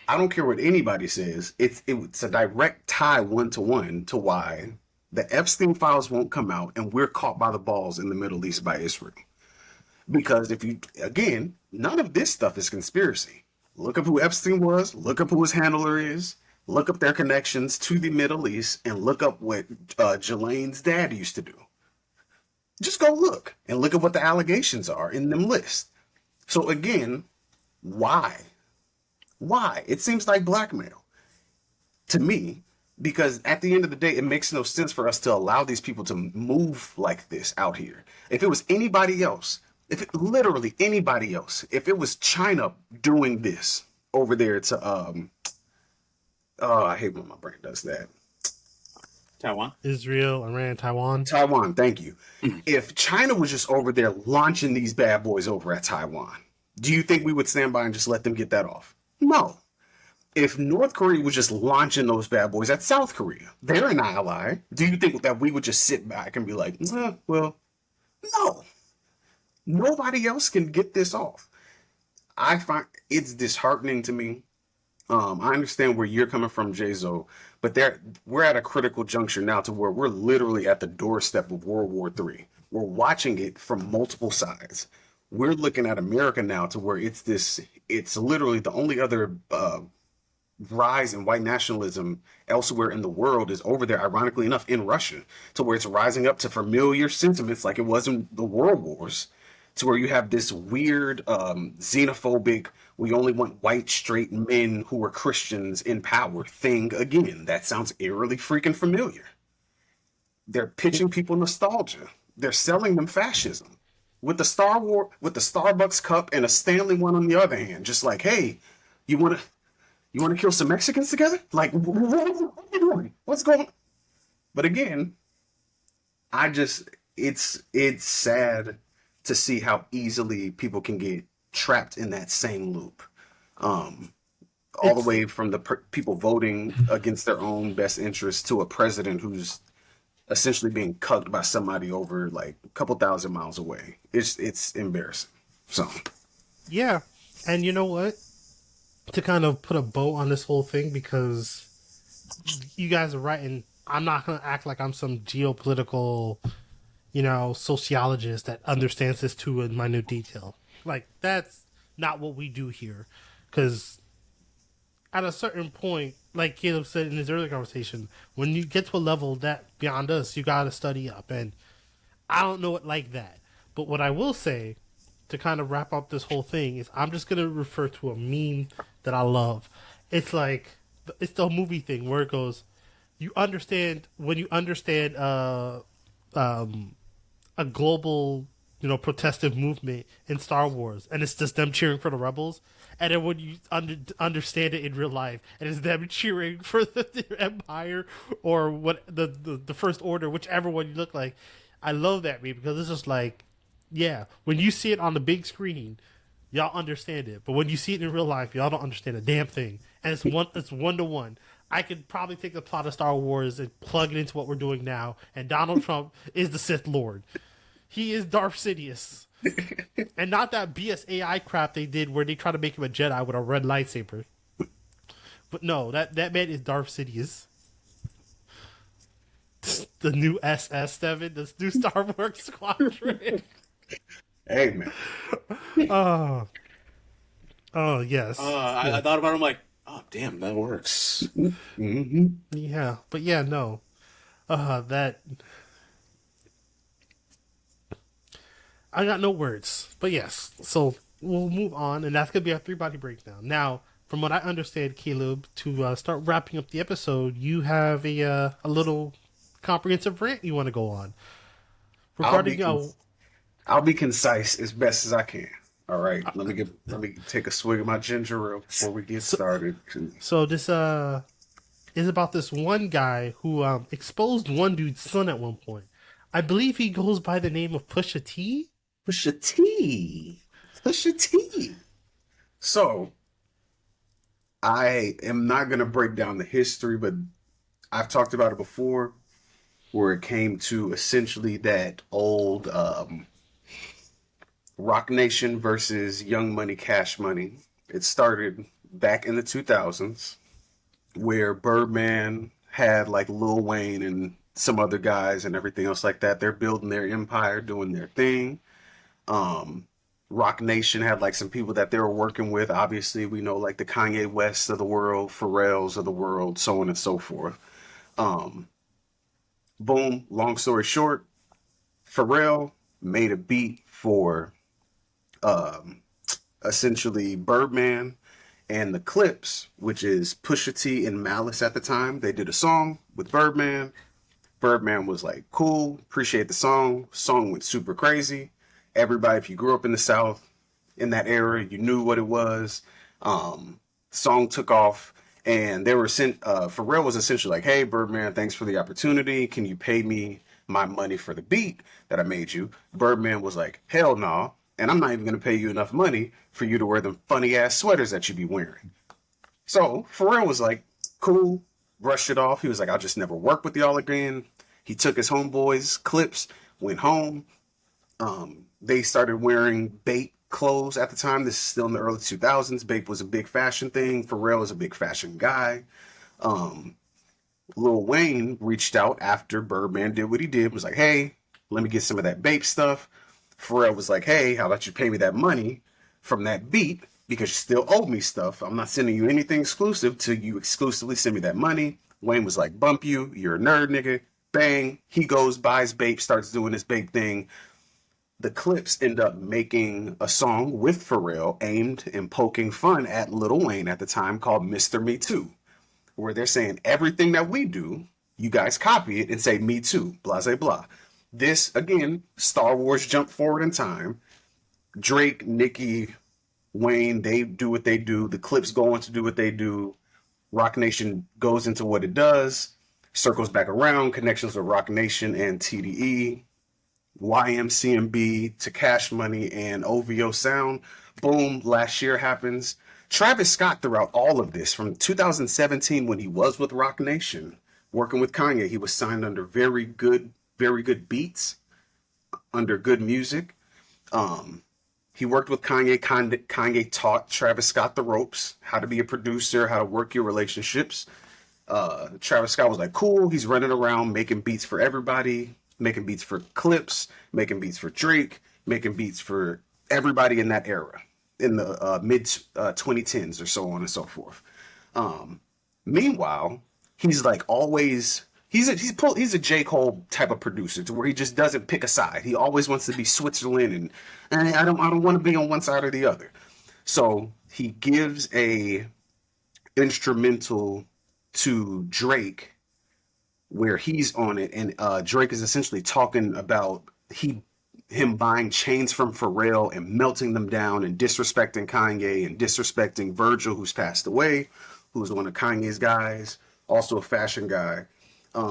I don't care what anybody says, it's a direct tie 1-to-1 to why the Epstein files won't come out and we're caught by the balls in the Middle East by Israel. Because if you again, none of this stuff is conspiracy. Look up who Epstein was, look up who his handler is, look up their connections to the Middle East, and look up what Jelane's dad used to do. Just go look and look at what the allegations are in them lists. So again, why? Why? It seems like blackmail to me, because at the end of the day, it makes no sense for us to allow these people to move like this out here. If it was anybody else, literally anybody else, if it was China doing this over there to I hate when my brain does that.
Taiwan.
Israel, Iran, Taiwan.
Taiwan, thank you. If China was just over there launching these bad boys over at Taiwan, do you think we would stand by and just let them get that off? No. If North Korea was just launching those bad boys at South Korea, they're an ally. Do you think that we would just sit back and be like, well, no. Nobody else can get this off. I find it's disheartening to me. I understand where you're coming from, J-Zo, but we're at a critical juncture now to where we're literally at the doorstep of World War III. We're watching it from multiple sides. We're looking at America now to where it's literally the only other rise in white nationalism elsewhere in the world is over there, ironically enough, in Russia, to where it's rising up to familiar sentiments like it was in the World Wars, to where you have this weird xenophobic, we only want white straight men who are Christians in power thing again. That sounds eerily freaking familiar. They're pitching people nostalgia. They're selling them fascism. With the with the Starbucks cup and a Stanley one on the other hand, just like, hey, you wanna kill some Mexicans together? Like, what are you doing? What's going on? But again, it's sad to see how easily people can get trapped in that same loop. All the way from the people voting against their own best interests to a president who's essentially being cucked by somebody over like a couple thousand miles away. It's embarrassing. So
yeah, and you know what? To kind of put a bow on this whole thing, because you guys are right, and I'm not going to act like I'm some geopolitical, sociologist that understands this to a minute detail. Like, that's not what we do here. Because at a certain point, like Caleb said in his earlier conversation, when you get to a level that beyond us, you got to study up. And I don't know it like that. But what I will say, to kind of wrap up this whole thing, is I'm just going to refer to a meme that I love. It's like, it's the movie thing where it goes, when you understand a global, protestive movement in Star Wars, and it's just them cheering for the rebels, and then when you understand it in real life, and it's them cheering for the Empire or what the First Order, whichever one you look like. I love that meme because it's just like, yeah, when you see it on the big screen, y'all understand it, but when you see it in real life, y'all don't understand a damn thing. And it's 1-to-1. I could probably take the plot of Star Wars and plug it into what we're doing now, and Donald Trump is the Sith Lord. He is Darth Sidious. And not that BS AI crap they did where they try to make him a Jedi with a red lightsaber. But no, that man is Darth Sidious. The new SS, Devin. This new Star Wars Squadron.
hey man.
Oh, yes.
I thought about it, I'm like, oh, damn, that works.
Mm-hmm.
Yeah, but yeah, no. That... I got no words, but yes. So we'll move on, and that's gonna be our 3-body breakdown. Now, from what I understand, Caleb, to start wrapping up the episode, you have a little comprehensive rant you want to go on
I'll be
regarding
I'll be concise as best as I can. All right, let me take a swig of my ginger ale before we get
so,
started.
so this is about this one guy who exposed one dude's son at one point. I believe he goes by the name of Pusha T.
Pusha T, Pusha T. So I am not gonna break down the history, but I've talked about it before, where it came to essentially that old Rock Nation versus Young Money, Cash Money. It started back in the 2000s, where Birdman had like Lil Wayne and some other guys and everything else like that. They're building their empire, doing their thing. Um, Rock Nation had like some people that they were working with. Obviously, we know like the Kanye West of the world, Pharrell's of the world, so on and so forth. Um, Boom, long story short, Pharrell made a beat for um, essentially Birdman and the Clips, which is Pusha T and Malice at the time. They did a song with Birdman. Birdman was like, cool, appreciate the song. Song went super crazy. Everybody, if you grew up in the South in that era, you knew what it was. Song took off, and they were sent. Pharrell was essentially like, "Hey, Birdman, thanks for the opportunity. Can you pay me my money for the beat that I made you?" Birdman was like, "Hell no, nah, and I'm not even gonna pay you enough money for you to wear them funny ass sweaters that you be wearing." So Pharrell was like, "Cool," brushed it off. He was like, "I'll just never work with y'all again." He took his homeboys' clips, went home. They started wearing Bape clothes at the time. This is still in the early 2000s. Bape was a big fashion thing. Pharrell was a big fashion guy. Um, Lil Wayne reached out after Birdman did what he did, was like, hey, let me get some of that Bape stuff. Pharrell was like, hey, how about you pay me that money from that beat because you still owe me stuff. I'm not sending you anything exclusive till you exclusively send me that money. Wayne was like, bump you. You're a nerd, nigga. Bang. He goes, buys Bape, starts doing this Bape thing. The Clips end up making a song with Pharrell aimed and poking fun at Lil Wayne at the time called Mr. Me Too, where they're saying everything that we do, you guys copy it and say Me Too, blah, blah, blah. This, again, Star Wars jump forward in time. Drake, Nicki, Wayne, they do what they do. The Clips go on to do what they do. Rock Nation goes into what it does, circles back around, connections with Rock Nation and TDE. YMCMB to Cash Money and OVO Sound. Boom, last year happens. Travis Scott, throughout all of this, from 2017 when he was with Rock Nation, working with Kanye, he was signed under very good beats, under good music. He worked with Kanye. Kanye taught Travis Scott the ropes, how to be a producer, how to work your relationships. Travis Scott was like, cool. He's running around making beats for everybody, making beats for Clips, making beats for Drake, making beats for everybody in that era, in the mid 2010s or so on and so forth. Meanwhile, he's like always he's a J. Cole type of producer to where he just doesn't pick a side. He always wants to be Switzerland, and I don't want to be on one side or the other. So he gives a instrumental to Drake where he's on it, and Drake is essentially talking about him buying chains from Pharrell and melting them down and disrespecting Kanye and disrespecting Virgil, who's passed away, who's one of Kanye's guys, also a fashion guy.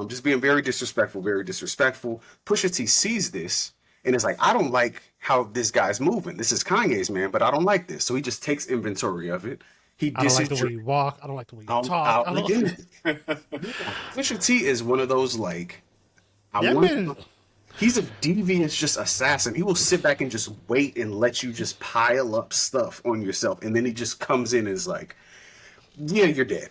Just being very disrespectful, very disrespectful. Pusha T sees this and is like, I don't like how this guy's moving. This is Kanye's man, but I don't like this. So he just takes inventory of it. He
I don't like
disses
the way you walk. I don't like the way you talk. I don't.
again. Pusha T is one of those like I
That
want.
man,
He's a devious just assassin. He will sit back and just wait and let you just pile up stuff on yourself, and then he just comes in and is like, "Yeah, you're dead."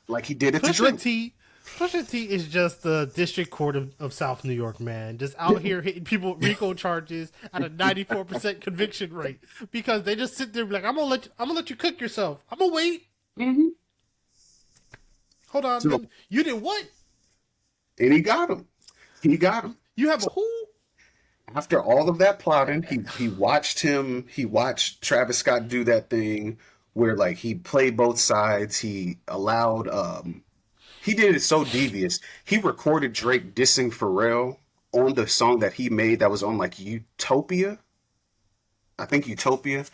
Like he did it to
Pusha
Drake.
T. Pusha T is just the district court of South New York, man. Just out here hitting people with RICO charges at a 94% conviction rate because they just sit there and be like, I'm gonna let you cook yourself. I'm gonna wait.
Mm-hmm.
Hold on,
So,
you did what?
and he got him. He got him.
You have a
So
who?
after all of that plotting, he watched him. He watched Travis Scott do that thing where like he played both sides. He allowed he did it so devious. He recorded Drake dissing Pharrell on the song that he made that was on like Utopia. I think Utopia.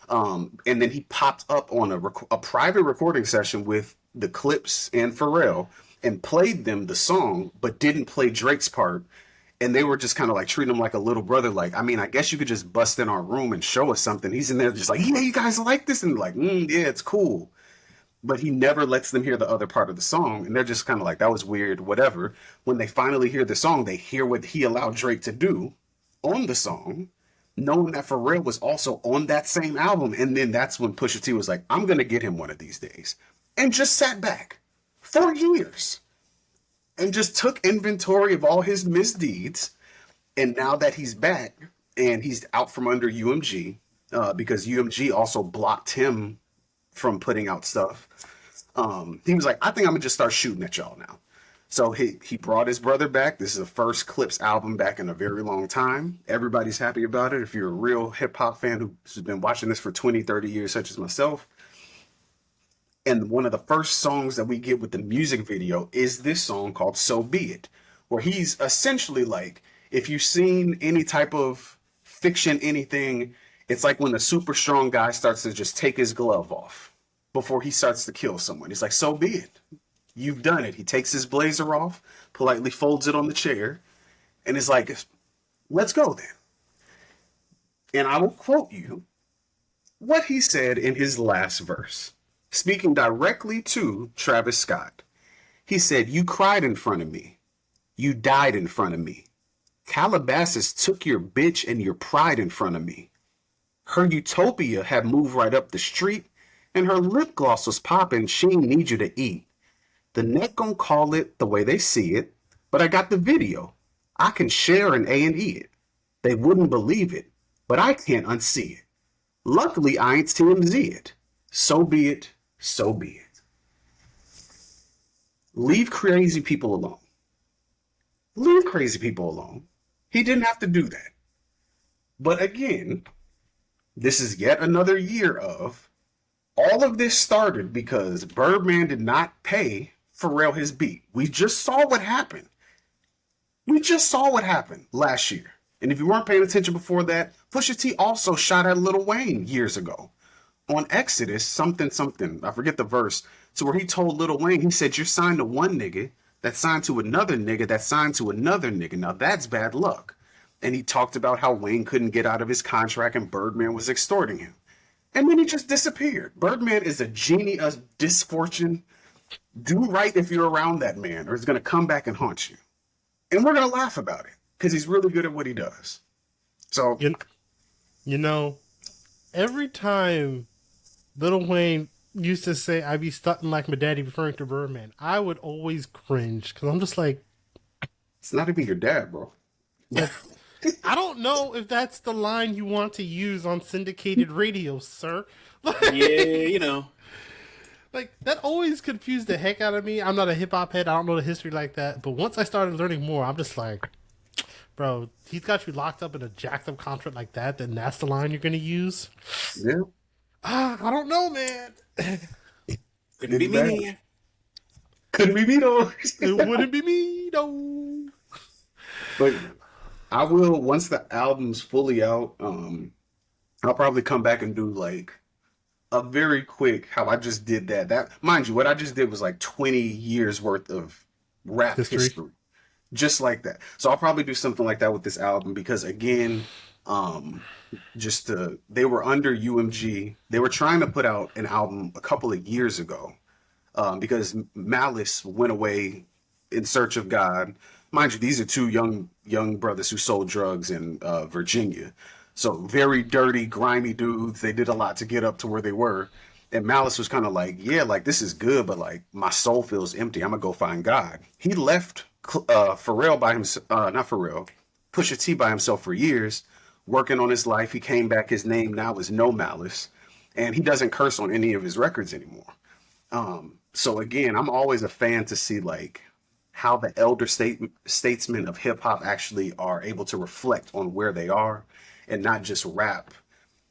And then he popped up on a private recording session with the Clips and Pharrell and played them the song, but didn't play Drake's part. And they were just kind of like treating him like a little brother. Like, I mean, I guess you could just bust in our room and show us something. He's in there just like, yeah, you guys like this? And like, yeah, it's cool. But he never lets them hear the other part of the song. And they're just kind of like, that was weird, whatever. When they finally hear the song, they hear what he allowed Drake to do on the song, knowing that Pharrell was also on that same album. And then that's when Pusha T was like, I'm going to get him one of these days. And just sat back for years and just took inventory of all his misdeeds. And now that he's back and he's out from under UMG, because UMG also blocked him from putting out stuff, he was like, I think I'm gonna just start shooting at y'all now. So he brought his brother back. This is the first Clips album back in a very long time. Everybody's happy about it. If you're a real hip hop fan who's been watching this for 20, 30 years, such as myself. And one of the first songs that we get with the music video is this song called So Be It, where he's essentially like, if you've seen any type of fiction, anything, it's like when a super strong guy starts to just take his glove off before he starts to kill someone. He's like, so be it. You've done it. He takes his blazer off, politely folds it on the chair, and is like, let's go then. And I will quote you what he said in his last verse, speaking directly to Travis Scott. He said, you cried in front of me. You died in front of me. Calabasas took your bitch and your pride in front of me. Her Utopia had moved right up the street, and her lip gloss was popping. She ain't need you to eat. The net gon' call it the way they see it, but I got the video. I can share an A&E it. They wouldn't believe it, but I can't unsee it. Luckily, I ain't TMZ it. So be it, so be it. Leave crazy people alone. Leave crazy people alone. He didn't have to do that. But again, this is yet another year of all of this started because Birdman did not pay Pharrell his beat. We just saw what happened. We just saw what happened last year. And if you weren't paying attention before that, Pusha T also shot at Lil Wayne years ago on Exodus, something, I forget the verse, to where he told Lil Wayne, he said, you're signed to one nigga that signed to another nigga that signed to another nigga. Now that's bad luck. And he talked about how Wayne couldn't get out of his contract and Birdman was extorting him. And then he just disappeared. Birdman is a genie of disfortune. Do right if you're around that man, or it's going to come back and haunt you. And we're going to laugh about it because he's really good at what he does. So,
you know, every time Lil Wayne used to say, I be stunting like my daddy, referring to Birdman, I would always cringe because I'm just like,
it's not even your dad, bro.
I don't know if that's the line you want to use on syndicated radio, sir.
Yeah, you know.
Like, that always confused the heck out of me. I'm not a hip-hop head. I don't know the history like that. But once I started learning more, I'm just like, bro, he's got you locked up in a jacked-up contract like that, then that's the line you're going to use?
Yeah.
I don't know, man.
Couldn't be me.
Couldn't be me, though.
It wouldn't be me, though.
But I will, once the album's fully out, I'll probably come back and do like a very quick how I just did that. That, mind you, what I just did was like 20 years worth of rap history. Just like that. So I'll probably do something like that with this album because again, they were under UMG. They were trying to put out an album a couple of years ago because Malice went away in search of God. Mind you, these are two young brothers who sold drugs in Virginia. So very dirty, grimy dudes. They did a lot to get up to where they were. And Malice was kind of like, yeah, like this is good, but like my soul feels empty. I'm going to go find God. He left Pharrell by himself, not Pharrell, Pusha T by himself for years, working on his life. He came back. His name now is No Malice. And he doesn't curse on any of his records anymore. So again, I'm always a fan to see like how the elder statesmen of hip hop actually are able to reflect on where they are and not just rap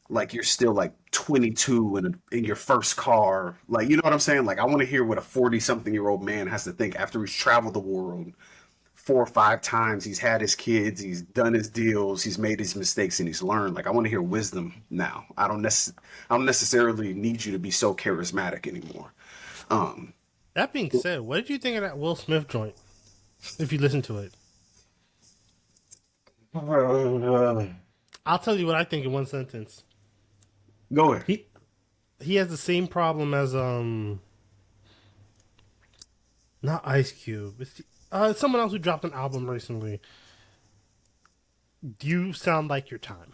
like you're still like 22 in your first car. Like, you know what I'm saying? Like, I want to hear what a 40 something year old man has to think after he's traveled the world 4 or 5 times. He's had his kids, he's done his deals, he's made his mistakes, and he's learned. Like, I want to hear wisdom now. I don't necessarily need you to be so charismatic anymore. Um,
That being said, what did you think of that Will Smith joint? If you listen to it,
uh,
I'll tell you what I think in one sentence.
Go ahead.
He has the same problem as not Ice Cube. It's someone else who dropped an album recently. You sound like your time.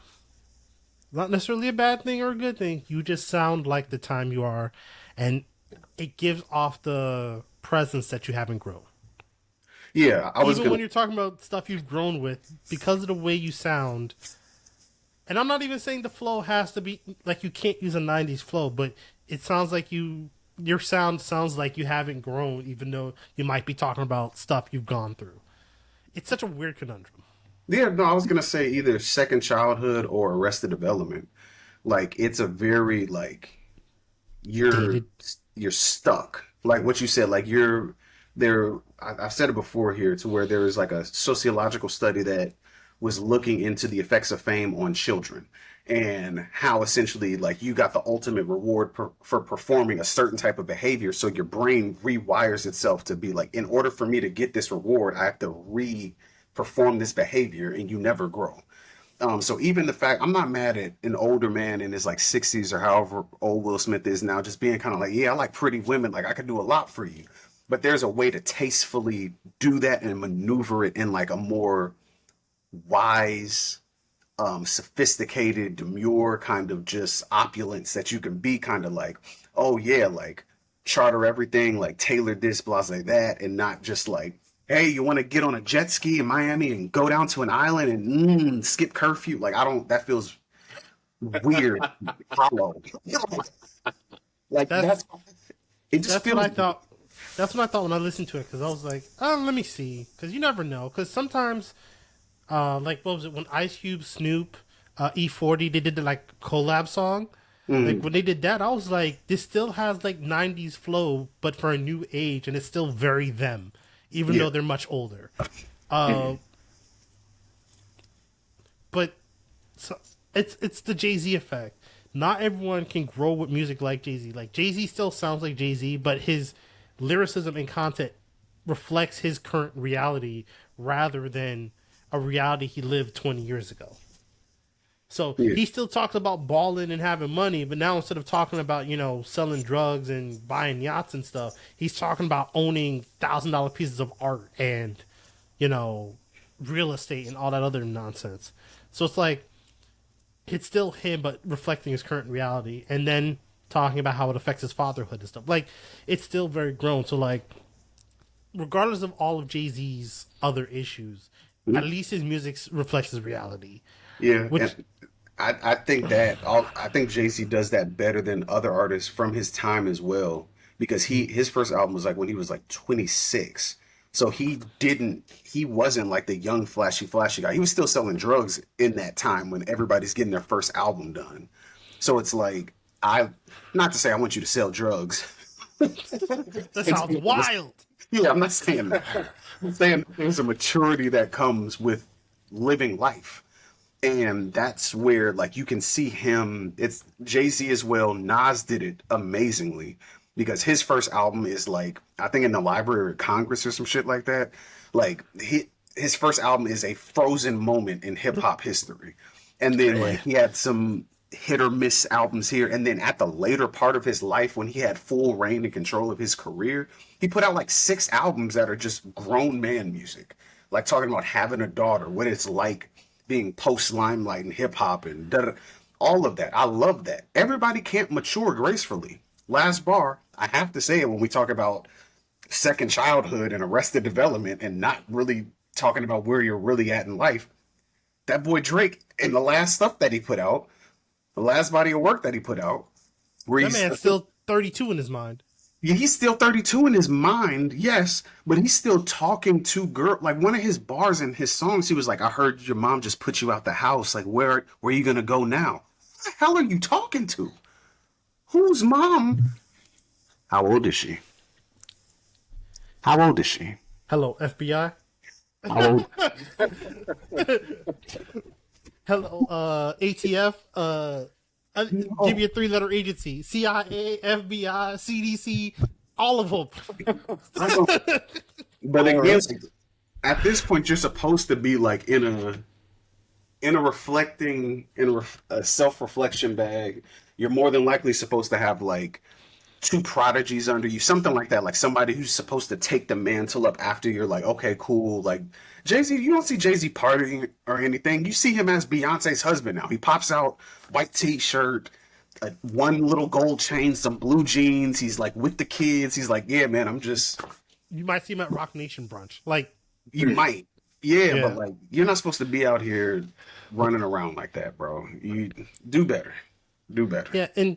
Not necessarily a bad thing or a good thing. You just sound like the time you are, and it gives off the presence that you haven't grown.
Yeah, I was
Even
gonna.
when you're talking about stuff you've grown with, because of the way you sound. And I'm not even saying the flow has to be like you can't use a '90s flow, but it sounds like your sound sounds like you haven't grown, even though you might be talking about stuff you've gone through. It's such a weird conundrum.
Yeah, no, I was gonna say either Second Childhood or Arrested Development. Like, it's a very like you're
Dated.
you're stuck. Like what you said, like you're there. I've said it before here, to where there was like a sociological study that was looking into the effects of fame on children, and how essentially like you got the ultimate reward for performing a certain type of behavior. So your brain rewires itself to be like, in order for me to get this reward, I have to re-perform this behavior, and you never grow. So even the fact, I'm not mad at an older man in his like 60s or however old Will Smith is now, just being kind of like, yeah, I like pretty women. Like, I could do a lot for you. But there's a way to tastefully do that and maneuver it in like a more wise, sophisticated, demure kind of just opulence that you can be kind of like, oh yeah, like charter everything, like tailor this, blah, blah, that, and not just like, hey, you want to get on a jet ski in Miami and go down to an island and skip curfew? Like, I don't, that feels weird, hollow. Like,
That's
it just
that's what
feels,
I thought. That's what I thought when I listened to it because I was like, oh, let me see, because you never know. Because sometimes, like what was it when Ice Cube, Snoop, E40 they did the like collab song. Like
mm,
when they did that, I was like, this still has like '90s flow, but for a new age, and it's still very them, even
yeah.
though they're much older. Uh, but so, it's the Jay Z effect. Not everyone can grow with music like Jay Z. Like Jay Z still sounds like Jay Z, but his lyricism and content reflects his current reality rather than a reality he lived 20 years ago. So
Yeah.
he still talks about balling and having money, but now instead of talking about, selling drugs and buying yachts and stuff, he's talking about owning $1,000 pieces of art and, you know, real estate and all that other nonsense. So it's like it's still him, but reflecting his current reality, and then talking about how it affects his fatherhood and stuff. Like it's still very grown. So like, regardless of all of Jay Z's other issues, at least his music reflects his reality,
Yeah.
which
And I think that I think Jay-Z does that better than other artists from his time as well, because his first album was like when he was like 26. So he wasn't like the young flashy guy. He was still selling drugs in that time when everybody's getting their first album done. So it's like, I not to say I want you to sell drugs.
that sounds wild.
Yeah, I'm not saying that. I'm saying there's a maturity that comes with living life. And that's where like you can see him. It's Jay-Z as well. Nas did it amazingly, because his first album is like, I think in the Library of Congress or some shit like that. Like his first album is a frozen moment in hip hop history. And then like
Yeah.
he had some hit or miss albums here, and then at the later part of his life when he had full reign and control of his career, he put out like 6 albums that are just grown man music, like talking about having a daughter, what it's like being post limelight and hip hop and all of that. I love that. Everybody can't mature gracefully. Last bar, I have to say it when we talk about second childhood and arrested development and not really talking about where you're really at in life. That boy Drake, in the last stuff that he put out, the last body of work that he put out, where
That man's still 32 in his mind.
yeah, he's still 32 in his mind, yes, but he's still talking to girl. Like one of his bars in his songs, he was like, "I heard your mom just put you out the house. Like, where are you gonna go now?" the hell are you talking to? Whose mom? How old is she? How old is she?
Hello, FBI.
How old?
Hello, ATF. Give
No.
me a three-letter agency: CIA, FBI, CDC, all of them.
I don't. But again,
IRS.
at this point, you're supposed to be like in a reflecting a self reflection bag. You're more than likely supposed to have like two prodigies under you, something like that, like somebody who's supposed to take the mantle up after you're like, okay, cool. Like Jay-Z, you don't see Jay-Z partying or anything. You see him as Beyonce's husband now. He pops out, white t-shirt, one little gold chain, some blue jeans. He's like with the kids. He's like, yeah, man, I'm just,
You might see him at Rock Nation brunch. Like,
you might. Yeah, but
yeah,
like you're not supposed to be out here running around like that, bro. You do better. Do better.
yeah, and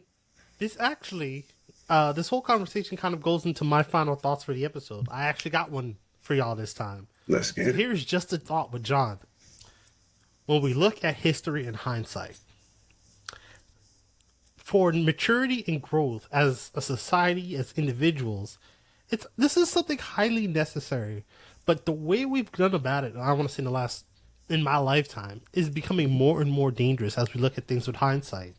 this actually, this whole conversation kind of goes into my final thoughts for the episode. I actually got one for y'all this time.
Let's
So
get it.
here's just a thought with John. When we look at history in hindsight, for maturity and growth as a society, as individuals, this is something highly necessary. But the way we've gone about it, and I want to say in my lifetime, is becoming more and more dangerous as we look at things with hindsight.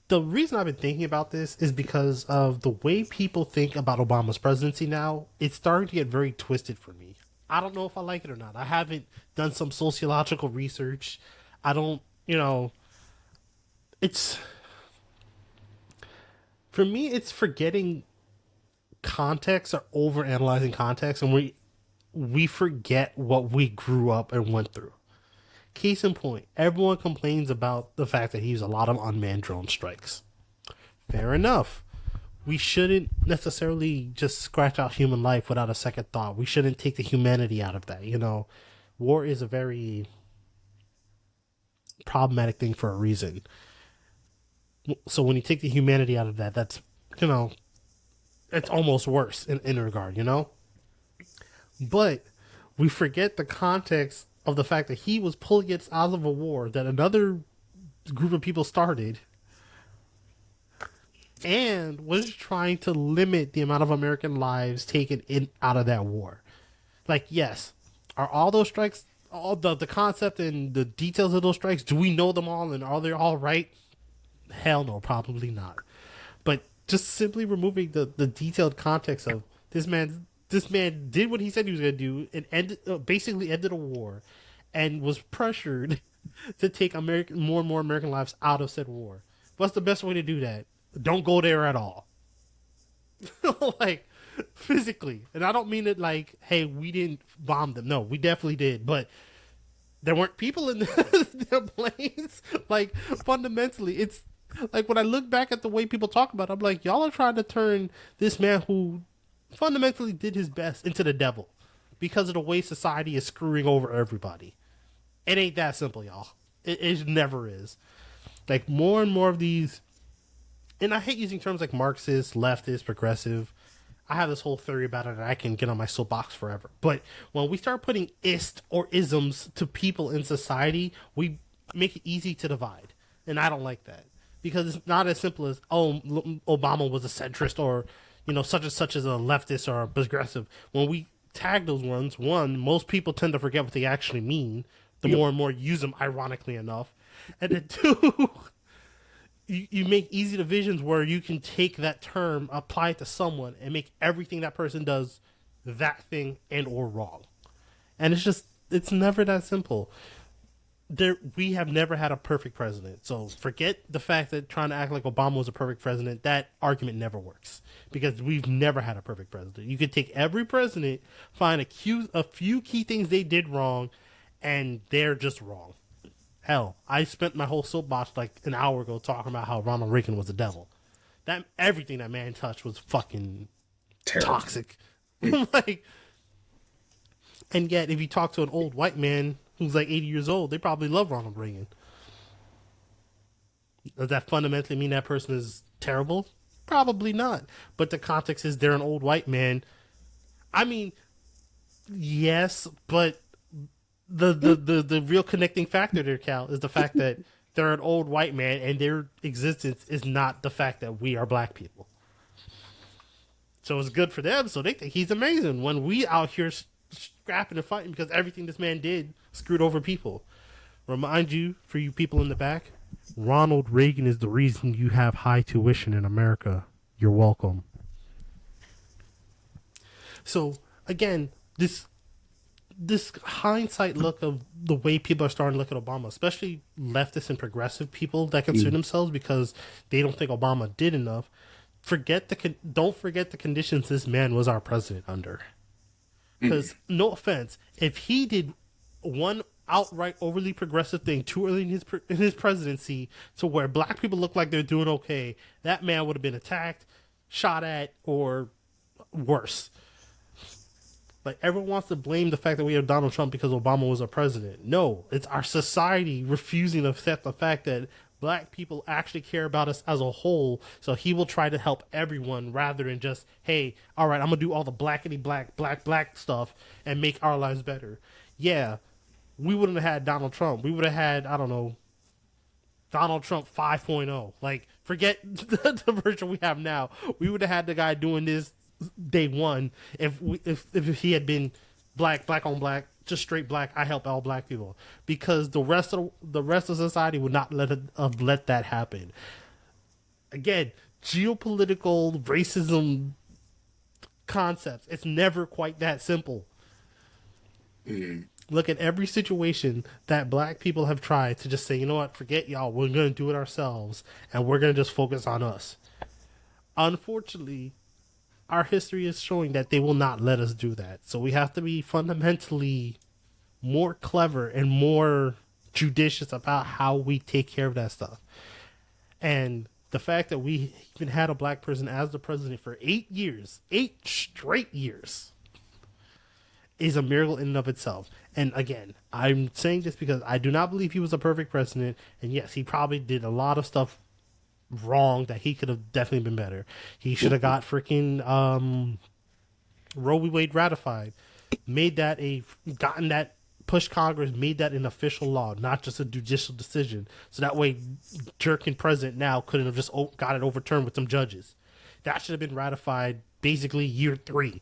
The reason I've been thinking about this is because of the way people think about Obama's presidency now. It's starting to get very twisted for me. I don't know if I like it or not. I haven't done some sociological research. I don't, it's, for me, it's forgetting context or over analyzing context, and we forget what we grew up and went through. Case in point, everyone complains about the fact that he used a lot of unmanned drone strikes. Fair enough. We shouldn't necessarily just scratch out human life without a second thought. We shouldn't take the humanity out of that. War is a very problematic thing for a reason. So when you take the humanity out of that, that's, it's almost worse in a regard. But we forget the context of the fact that he was pulling us out of a war that another group of people started and was trying to limit the amount of American lives taken in out of that war. Like, yes, are all those strikes, all the concept and the details of those strikes, do we know them all and are they all right? Hell no, probably not. But just simply removing the detailed context of this man did what he said he was going to do and basically ended a war and was pressured to take more and more American lives out of said war. What's the best way to do that? Don't go there at all. Like, physically. And I don't mean it like, hey, we didn't bomb them. No, we definitely did. But there weren't people in the planes. Like, fundamentally, it's like when I look back at the way people talk about it, I'm like, y'all are trying to turn this man who fundamentally did his best into the devil because of the way society is screwing over everybody. It ain't that simple, y'all. It never is. Like, more and more of these, and I hate using terms like Marxist, leftist, progressive. I have this whole theory about it and I can get on my soapbox forever. But when we start putting ist or isms to people in society, we make it easy to divide. And I don't like that. Because it's not as simple as, oh, Obama was a centrist or, such and such as a leftist or a progressive. When we tag those ones, one, most people tend to forget what they actually mean. The more and more use them, ironically enough. And then two, you make easy divisions where you can take that term, apply it to someone, and make everything that person does that thing and or wrong. And it's never that simple. We have never had a perfect president. So forget the fact that trying to act like Obama was a perfect president. That argument never works because we've never had a perfect president. You could take every president, find a few key things they did wrong, and they're just wrong. Hell, I spent my whole soapbox like an hour ago talking about how Ronald Reagan was the devil. That everything that man touched was fucking
Terrible.
toxic. Like, and yet if you talk to an old white man who's like 80 years old, they probably love Ronald Reagan. Does that fundamentally mean that person is terrible? Probably not. But the context is they're an old white man. I mean, yes, but the real connecting factor there, Cal, is the fact that they're an old white man, and their existence is not the fact that we are black people. So it's good for them. So they think he's amazing when we out here scrapping and fighting because everything this man did screwed over people. Remind you, for you people in the back, Ronald Reagan is the reason you have high tuition in America. You're welcome. So again, this hindsight look of the way people are starting to look at Obama, especially leftist and progressive people that consider themselves because they don't think Obama did enough. Don't forget the conditions this man was our president under. Because no offense, if he did one outright overly progressive thing too early in his presidency to where black people look like they're doing okay, that man would have been attacked, shot at, or worse. Like, everyone wants to blame the fact that we have Donald Trump because Obama was our president. No, it's our society refusing to accept the fact that black people actually care about us as a whole, so he will try to help everyone rather than just, hey, all right, I'm going to do all the black stuff and make our lives better. Yeah, we wouldn't have had Donald Trump. We would have had, I don't know, Donald Trump 5.0. Like, forget the version we have now. We would have had the guy doing this day one if he had been black on black, just straight black. I help all black people because the rest of society would not let that happen. Again, geopolitical racism concepts. It's never quite that simple. Look at every situation that black people have tried to just say, you know what, forget y'all, we're going to do it ourselves and we're going to just focus on us. Unfortunately, our history is showing that they will not let us do that. So we have to be fundamentally more clever and more judicious about how we take care of that stuff. And the fact that we even had a black person as the president for 8 straight years, is a miracle in and of itself. And again, I'm saying this because I do not believe he was a perfect president. And yes, he probably did a lot of stuff wrong that he could have definitely been better. He should have got freaking Roe v. Wade ratified, gotten that, push Congress, made that an official law, not just a judicial decision. So that way, jerking president now couldn't have just got it overturned with some judges. That should have been ratified basically year 3.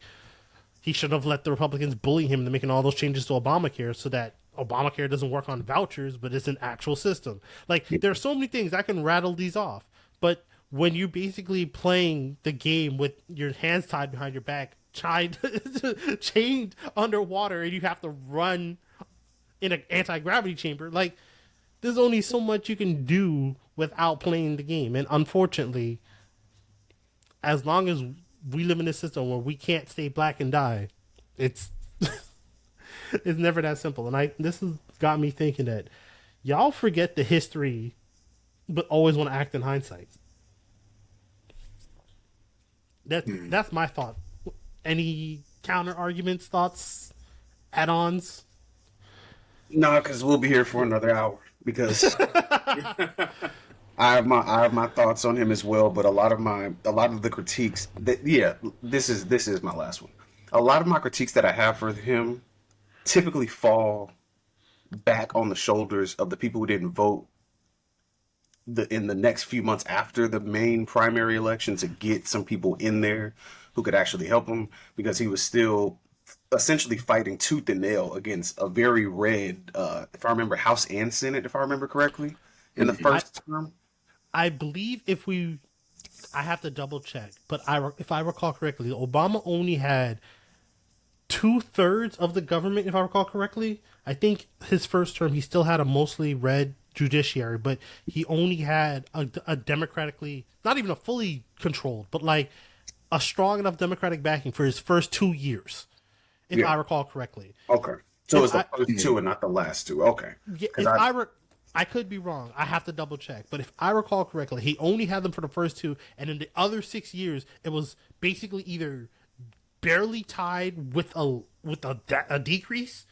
He should have let the Republicans bully him into making all those changes to Obamacare so that Obamacare doesn't work on vouchers, but it's an actual system. Like, there are so many things I can rattle these off. But when you're basically playing the game with your hands tied behind your back, chained underwater, and you have to run in an anti-gravity chamber, like, there's only so much you can do without playing the game. And unfortunately, as long as we live in a system where we can't stay black and die, it's it's never that simple. And this has got me thinking that y'all forget the history but always want to act in hindsight. That's my thought. Any counter arguments, thoughts, add-ons?
No, because we'll be here for another hour. Because I have my thoughts on him as well. But a lot of the critiques this is my last one. A lot of my critiques that I have for him typically fall back on the shoulders of the people who didn't vote in the next few months after the main primary election to get some people in there who could actually help him, because he was still essentially fighting tooth and nail against a very red, if I remember, House and Senate, if I remember correctly, in the first term.
I believe I have to double check, but if I recall correctly, Obama only had 2/3 of the government, if I recall correctly. I think his first term, he still had a mostly red judiciary, but he only had a democratically, not even a fully controlled, but like a strong enough democratic backing for his first 2 years, if I recall correctly.
Okay. So it's the first two and not the last two. Okay.
Yeah, I could be wrong. I have to double check. But if I recall correctly, he only had them for the first 2, and in the other 6 years, it was basically either barely tied with a decrease,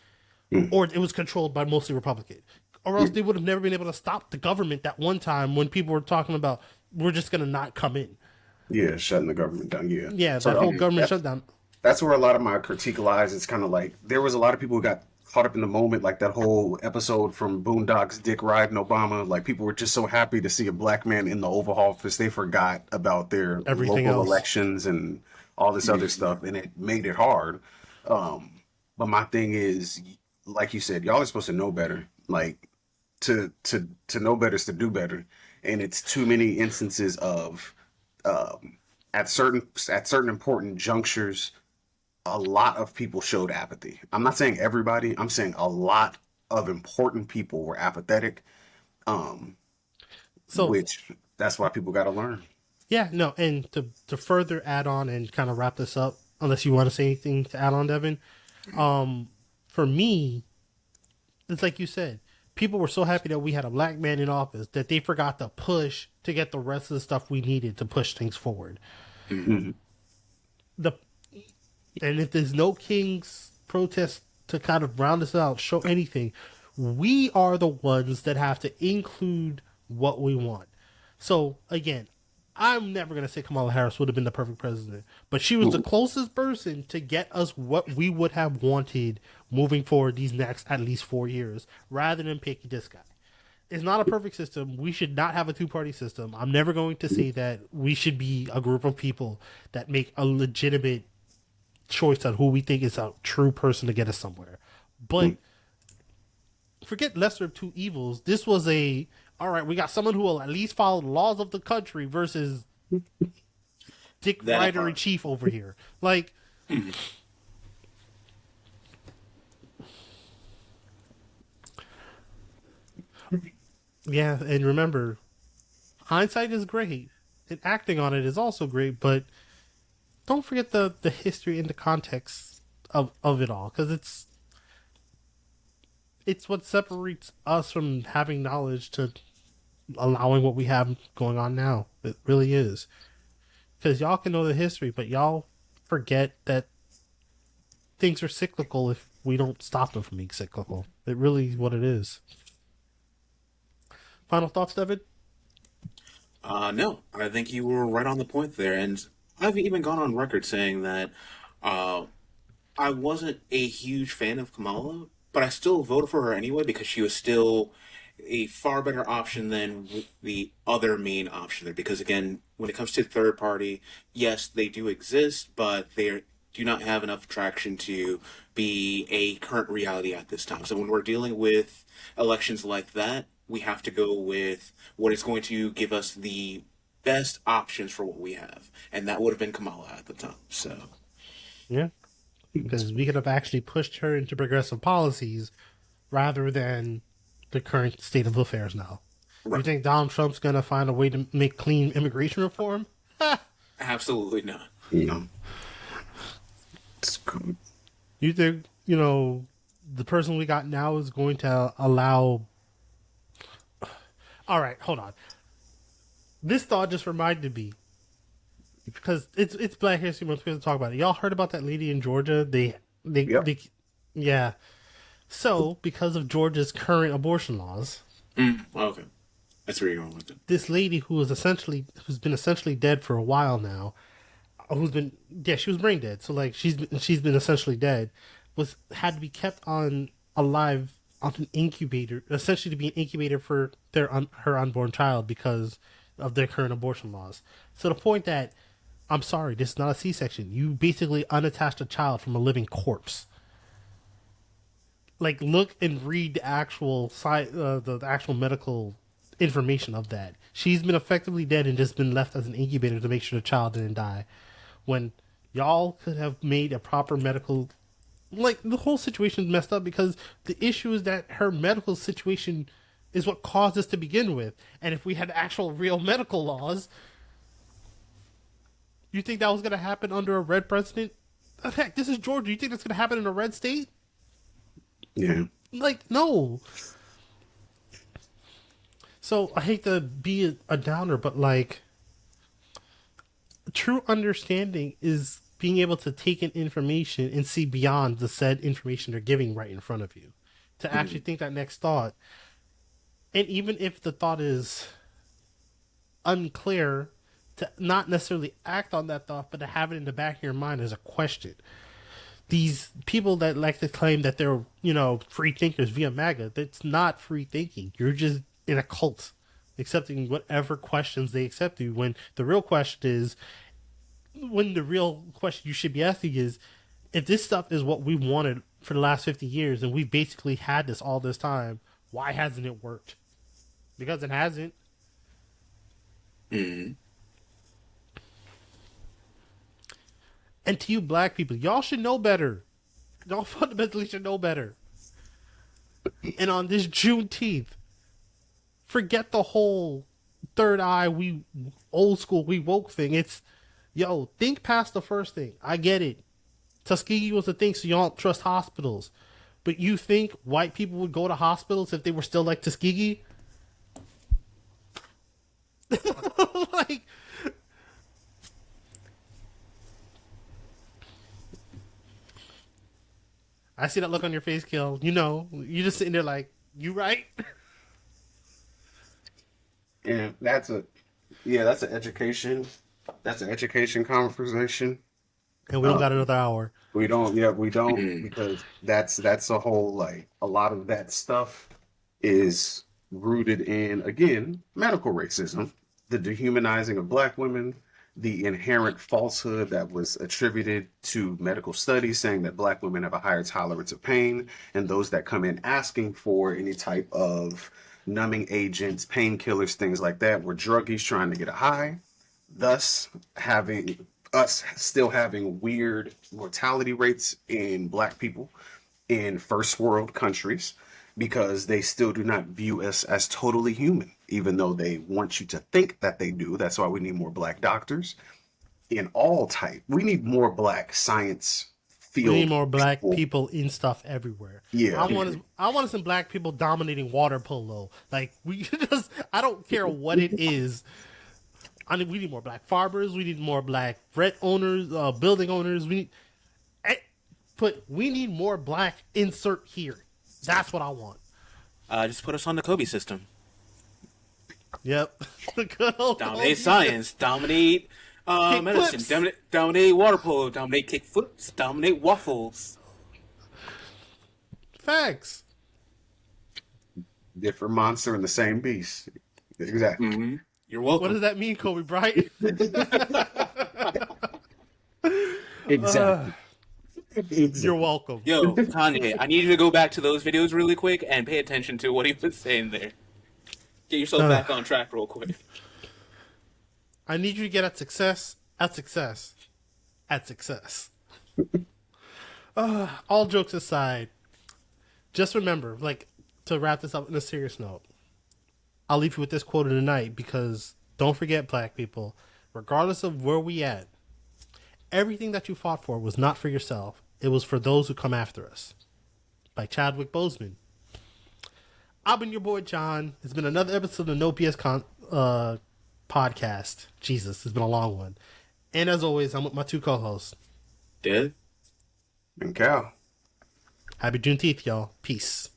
or it was controlled by mostly Republican. Or else they would have never been able to stop the government that one time when people were talking about, we're just going to not come in.
Yeah, shutting the government down,
Yeah, so that whole government shutdown.
That's where a lot of my critique lies. It's kind of like, there was a lot of people who got caught up in the moment, like that whole episode from Boondocks, Dick riding Obama. Like people were just so happy to see a black man in the Oval Office, they forgot about their
Everything
local
else.
elections and all this other stuff, and it made it hard. Um, but my thing is, like you said, y'all are supposed to know better. Like to know better is to do better, and it's too many instances of um, at certain important junctures a lot of people showed apathy. I'm not saying everybody, I'm saying a lot of important people were apathetic, um,
So
which that's why people got to learn.
yeah, no, and to further add on and kind of wrap this up, unless you want to say anything to add on, Devin. Um, for me, it's like you said, people were so happy that we had a black man in office that they forgot to push to get the rest of the stuff we needed to push things forward.
Mhm.
The and if there's no King's protest to kind of round us out, show anything, we are the ones that have to include what we want. So again, I'm never gonna say Kamala Harris would have been the perfect president, but she was the closest person to get us what we would have wanted moving forward these next at least 4 years, rather than picking this guy. It's not a perfect system. We should not have a two-party system. I'm never going to say that we should be a group of people that make a legitimate choice on who we think is a true person to get us somewhere. But forget lesser of two evils. This was a all right. We got someone who will at least follow the laws of the country versus Dick
That
Rider in
part.
Chief over here. Like, yeah, and remember, hindsight is great, and acting on it is also great. But don't forget the history and the context of it all, because it's what separates us from having knowledge to allowing what we have going on now. It really is. Because y'all can know the history, but y'all forget that things are cyclical if we don't stop them from being cyclical. It really is what it is. Final thoughts, David?
No, I think you were right on the point there, and I've even gone on record saying that uh, I wasn't a huge fan of Kamala, but I still voted for her anyway because she was still a far better option than the other main option there. Because again, when it comes to third party, yes, they do exist, but they do not have enough traction to be a current reality at this time. So when we're dealing with elections like that, we have to go with what is going to give us the best options for what we have, and that would have been Kamala at the time. So,
Yeah. Because we could have actually pushed her into progressive policies rather than the current state of affairs now. You
right,
think Donald Trump's going to find a way to make clean immigration reform?
absolutely not.
Yeah, it's cool.
You think, the person we got now is going to allow. All right, hold on. This thought just reminded me because it's Black History Month. We have to talk about it. Y'all heard about that lady in Georgia?
Yep.
Yeah. So because of Georgia's current abortion laws,
Okay, that's where you're going with it.
this lady who's been essentially dead for a while now, who's been she was brain dead. So like she's been essentially dead, was had to be kept on alive on an incubator, essentially to be an incubator for her unborn child because of their current abortion laws. So the point that I'm sorry, this is not a C-section. You basically unattached a child from a living corpse. Like look and read the actual medical information of that. She's been effectively dead and just been left as an incubator to make sure the child didn't die. When y'all could have made a proper medical, like the whole situation is messed up because the issue is that her medical situation is what caused this to begin with. And if we had actual real medical laws, you think that was going to happen under a red president? Heck, this is Georgia. You think that's going to happen in a red state?
Yeah.
Like, no. So I hate to be a downer, but like, true understanding is being able to take in information and see beyond the said information they're giving right in front of you. To actually think that next thought. And even if the thought is unclear, to not necessarily act on that thought, but to have it in the back of your mind as a question. these people that like to claim that they're, free thinkers via MAGA, that's not free thinking. You're just in a cult, accepting whatever questions they accept you. When the real question you should be asking is, if this stuff is what we wanted for the last 50 years and we've basically had this all this time, why hasn't it worked? Because it hasn't.
Mm-hmm.
And to you black people, y'all should know better. Y'all fundamentally should know better. And on this Juneteenth, forget the whole third eye, we old school, we woke thing. It's, think past the first thing. I get it. Tuskegee was a thing, so y'all don't trust hospitals. But you think white people would go to hospitals if they were still like Tuskegee? Like, I see that look on your face, Kill. You're just sitting there like, you right?
And that's an education. That's an education conversation.
And we don't got another hour.
We don't, because that's a whole, like, a lot of that stuff is rooted in, again, medical racism, the dehumanizing of black women, the inherent falsehood that was attributed to medical studies saying that black women have a higher tolerance of pain, and those that come in asking for any type of numbing agents, painkillers, things like that, were druggies trying to get a high, thus having us still having weird mortality rates in black people in first world countries, because they still do not view us as totally human, even though they want you to think that they do. That's why we need more black doctors in all type. We need more black science field.
We need more black people in stuff everywhere.
Yeah.
I want some black people dominating water polo. Like, I don't care what it is. We need more black farmers. We need more black rent owners, building owners. We need more black insert here. That's what I want.
Just put us on the Kobe system.
Yep. The good old
Dominate
Kobe
science. Dominate medicine. Dominate water polo. Dominate kick flips. Dominate waffles.
Facts.
Different monster in the same beast. Exactly.
Mm-hmm. You're welcome.
What does that mean, Kobe Bryant?
Exactly.
You're welcome.
Yo, Kanye, I need you to go back to those videos really quick and pay attention to what he was saying there. Get yourself back on track real quick.
I need you to get at success. All jokes aside, just remember, like, to wrap this up in a serious note, I'll leave you with this quote of the night, because don't forget, black people, regardless of where we at, everything that you fought for was not for yourself. It was for those who come after us. By Chadwick Boseman. I've been your boy, John. It's been another episode of No BS podcast. Jesus, it's been a long one. And as always, I'm with my two co-hosts.
Dead?
And Cal.
Happy Juneteenth, y'all. Peace.